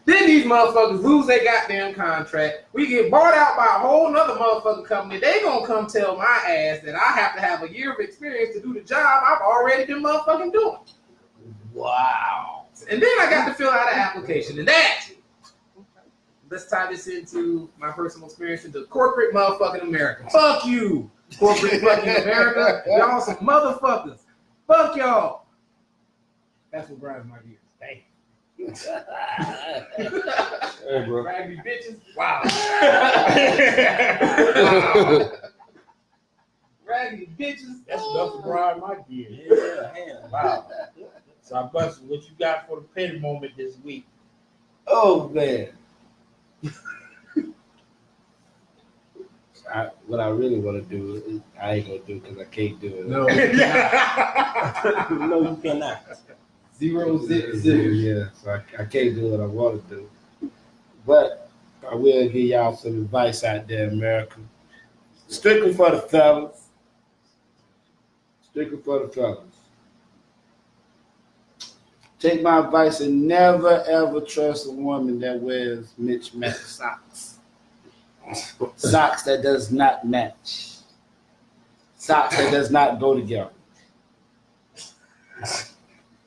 Then these motherfuckers lose their goddamn contract. We get bought out by a whole nother motherfucking company. They gonna come tell my ass that I have to have a year of experience to do the job I've already been motherfucking doing. Wow. And then I got to fill out an application. And that, let's tie this into my personal experience into corporate motherfucking America. Fuck you, corporate fucking America. Y'all some motherfuckers. Fuck y'all. That's what grinds my gears. Dang. hey, bro. Raggedy bitches. Wow. Raggedy bitches. That's enough to grind my gears. Yeah, hell. Wow. So I busted what you got for the petty moment this week. Oh man. What I really want to do, I ain't gonna do because I can't do it. No. No, you cannot. Zero zip zip. Yeah, so I can't do what I want to do. But I will give y'all some advice out there, America. Strictly for the fellas. Strictly for the fellas. Take my advice and never ever trust a woman that wears mismatched socks. Socks that does not match. Socks that does not go together.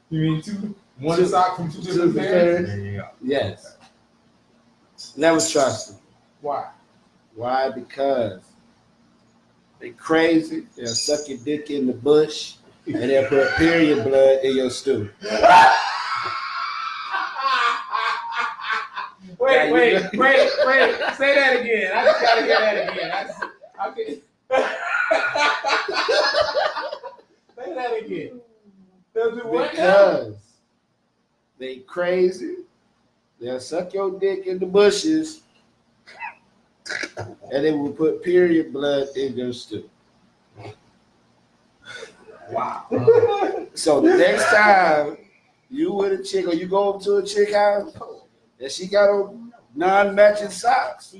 You mean one sock from two different pairs? Yes. Never trust them. Why? Why? Because they crazy. They'll suck your dick in the bush and they'll put period blood in your stew. Wait. Say that again. I just gotta hear that again. Say that again. They'll do what now? Because they crazy. They'll suck your dick in the bushes and they will put period blood in your stew. Wow. So the next time you with a chick or you go over to a chick house and she got on non-matching socks,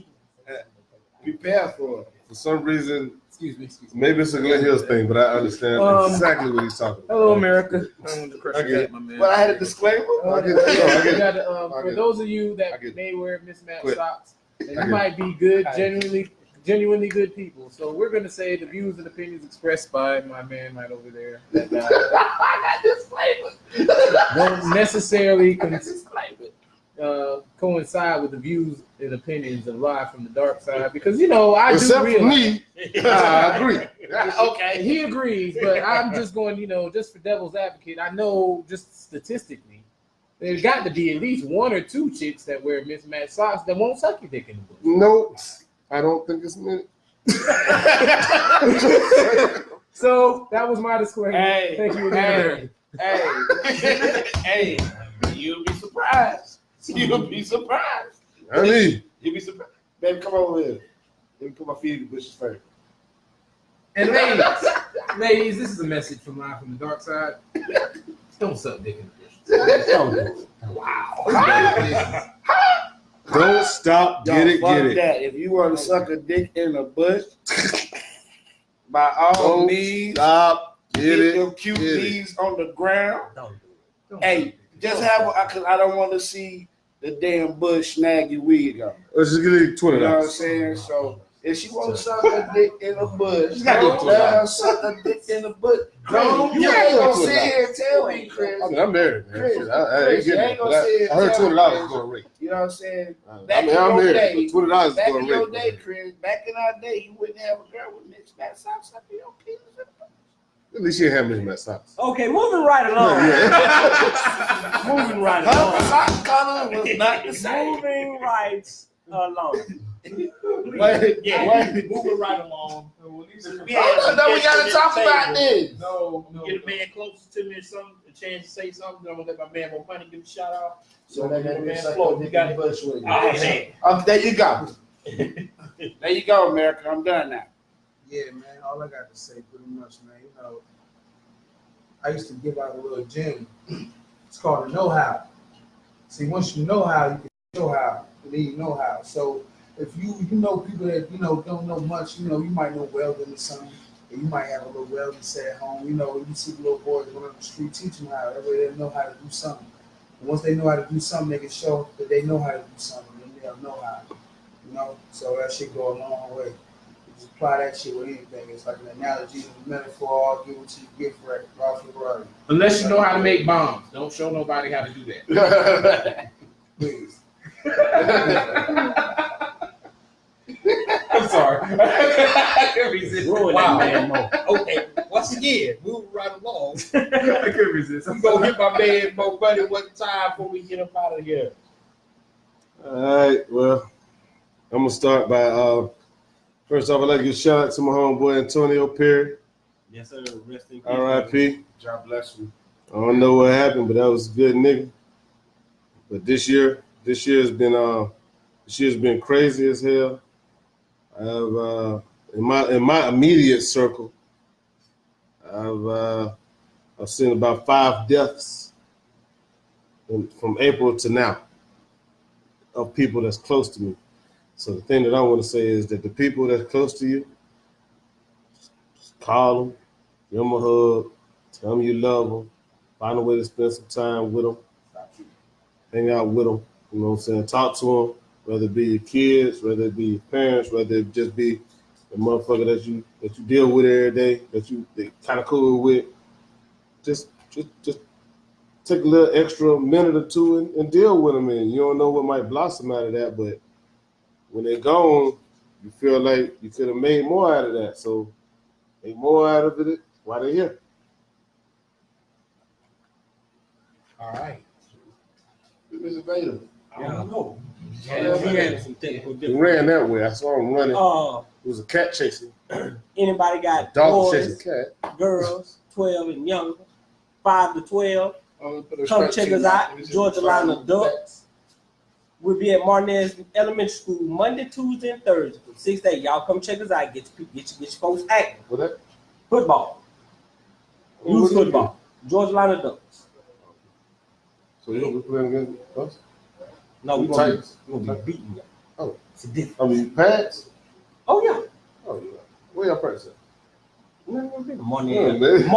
prepare for it. For some reason, Excuse me. maybe it's a Glen Hills thing, but I understand exactly what he's talking about. Hello, America. I want to crush I get that, it. my man. But I had a disclaimer. I get it. You gotta, I for get it. those of you I that get it. may wear mismatched Quit. socks, and I you get might be good generally genuinely good people. So we're gonna say the views and opinions expressed by my man right over there I got disclaimer. don't necessarily coincide with the views and opinions of Live from the Dark Side, because I Except do for realize me, I agree. Okay. he agrees, but I'm just going, just for devil's advocate. I know just statistically, there's got to be at least one or two chicks that wear mismatched socks that won't suck your dick in the bush. Nope, I don't think it's many. So that was my disclaimer. Hey, Thank you again. hey, you'll be surprised. You'll be surprised. I mean, You'll be surprised. Baby, come over here. Let me put my feet in the bushes first. And ladies, this is a message from Live from the Dark Side. Don't suck dick in the bush. Wow. don't stop. Get it, Fuck get it. that. If you want to suck a dick in a bush, by all Don't means, stop. Get get it. your cute get it. knees on the ground. Don't do Don't Hey, suck dick. just because I don't want to see the damn bush snag your wig on. Let's just get it $20. You know what I'm saying? So if she want to suck a dick in a bush, She's gotta don't do it. let her suck a dick in the bush. Don't You you ain't ain't gonna gonna do it sit now. here and tell me, Chris. I mean, I'm married, man. Chris, Shit, I ain't Chris, you getting ain't it. gonna But sit here I heard and tell $20 me, is going to rate. You know what I'm saying? I Back mean, in I'm your married, day, but $20 is back going in to your rate. day, Chris, back in our day, you wouldn't have a girl with mismatched socks up in your penis. At least you ain't have mismatched socks. Okay, moving right along. Moving right Her along. sock color was not the same. Moving right along. Moving right along. No, we gotta talk about this. No. Get a man closer to me or something, a chance to say something. I'm gonna let my man more money give a shout out. So that man, man Flo, you got it. bush with you. Oh, man. There you go. There you go, America. I'm done now. Yeah, man. All I got to say, pretty much, man. I used to give out a little gem. It's called a know-how. See, once you know how, you can show how, and then you know how. So if you know people that don't know much, you might know welding or something, and you might have a little welding set at home. You see the little boys going up the street teaching how. That way they know how to do something. And once they know how to do something, they can show that they know how to do something, and they'll know how. So that shit go a long way. Just apply that shit with anything. It's like an analogy, a metaphor. Give what you get for it. Ralph LaGuardia. Unless you know how to make bombs, don't show nobody how to do that. Please. I'm sorry. I couldn't resist. Ruin Wow. that man more. Okay, once again, moving right along. I couldn't resist. I'm gonna hit my man more money one time before we get up out of here. All right, well, I'm going to start by, first off, I'd like to give a shout out to my homeboy Antonio Perry, Yes, sir. Rest in peace. R.I.P. God bless you. I don't know what happened, but that was a good nigga. But this year's been crazy as hell. I've in my immediate circle, I've seen about 5 deaths from April to now of people that's close to me. So the thing that I want to say is that the people that's close to you, just call them, give them a hug, tell them you love them, find a way to spend some time with them, hang out with them, you know what I'm saying? Talk to them, whether it be your kids, whether it be your parents, whether it just be the motherfucker that you deal with every day, they kind of cool with. Just take a little extra minute or two and deal with them, and you don't know what might blossom out of that, but when they're gone, you feel like you could have made more out of that. So make more out of it while they're here. All right. Mr. Vader. I don't know. We had some technical He difficulties. ran that way. I saw him running. It was a cat chasing. Anybody got Dog chasing boys, cat. girls, 12 and younger, 5 to 12? Come check us out, Georgia Line of Ducks. We'll be at Martinez Elementary School Monday, Tuesday, and Thursday from 6 to 8. Y'all come check us out. Get your folks active. What that? Football. Youth football. Georgia Line of Ducks. So you gonna be playing against us? No, we're Titans. gonna be beating y'all. Oh. It's a different. I mean, pads. Oh, yeah. Oh yeah. Where y'all practicing? Martinez. Oh,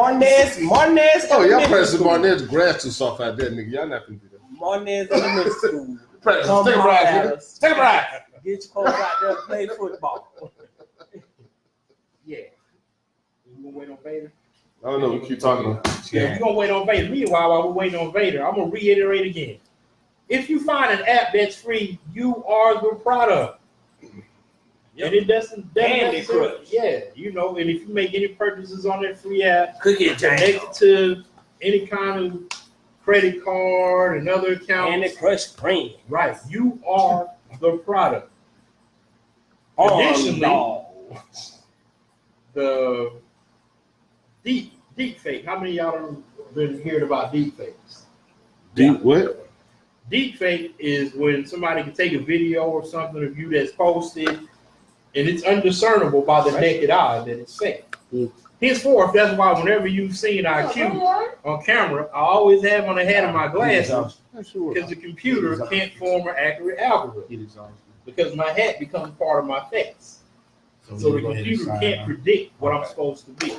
y'all Elementary practicing School. Martinez. Grass too soft out there, nigga. Y'all not gonna do that. Martinez Elementary School. Practice. Come Take a holler ride, at nigga. us. Take a ride. Get your folks out there and play football. gonna wait on Vader? I don't know. We keep talking about. Yeah, we're gonna wait on Vader. Meanwhile, while we're waiting on Vader, I'm gonna reiterate again. If you find an app that's free, you are the product. And it doesn't Candy necessarily- Crush. Yeah, you know, and if you make any purchases on that free app, Cookie and Jam. connected to any kind of credit card and other Candy accounts, Crush Cream. right, you are the product. Oh, Additionally, no. the deep fake. How many of y'all have been hearing about deep fakes? Deep what? Deep fake is when somebody can take a video or something of you that's posted, and it's undiscernible by the naked eye that it's fake. Henceforth, that's why whenever you've seen IQ on camera, I always have on the head of my glasses because the computer can't form an accurate algorithm because my hat becomes part of my face. So the computer can't predict what I'm supposed to be.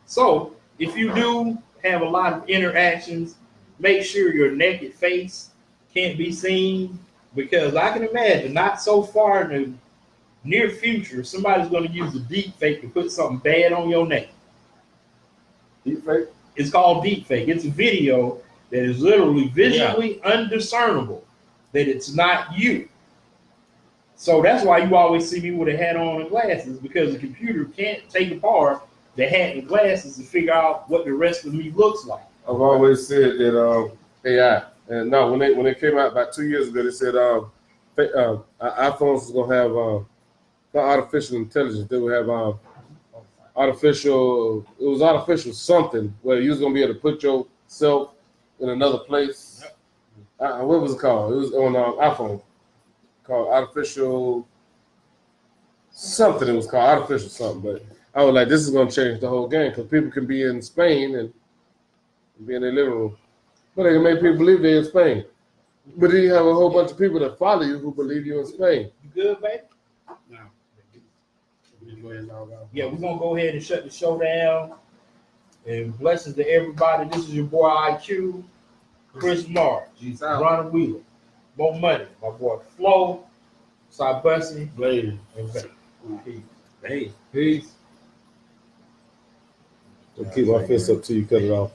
So if you do have a lot of interactions, make sure your naked face can't be seen because I can imagine not so far in the near future, somebody's going to use a deep fake to put something bad on your name. Deep fake? It's called deep fake. It's a video that is literally visually undiscernible that it's not you. So that's why you always see me with a hat on and glasses because the computer can't take apart the hat and glasses to figure out what the rest of me looks like. I've always said that AI, and no, when they came out about 2 years ago, they said iPhones was gonna have not artificial intelligence. They would have artificial something where you was gonna be able to put yourself in another place. What was it called? It was on iPhone called artificial something. It was called artificial something, but I was like, this is gonna change the whole game because people can be in Spain and be in their living room, but they can make people believe they're in Spain. But then you have a whole bunch of people that follow you who believe you're in Spain. You good, baby? No. We go ahead and log out. Yeah, we're gonna go ahead and shut the show down. And blessings to everybody. This is your boy IQ, Chris Marr, Jeez, out. Ronald Wheeler, More Money, my boy Flo, Cy Bussy, Blade. and Bay. Hey. Peace. I'll keep my fist up till you cut it off.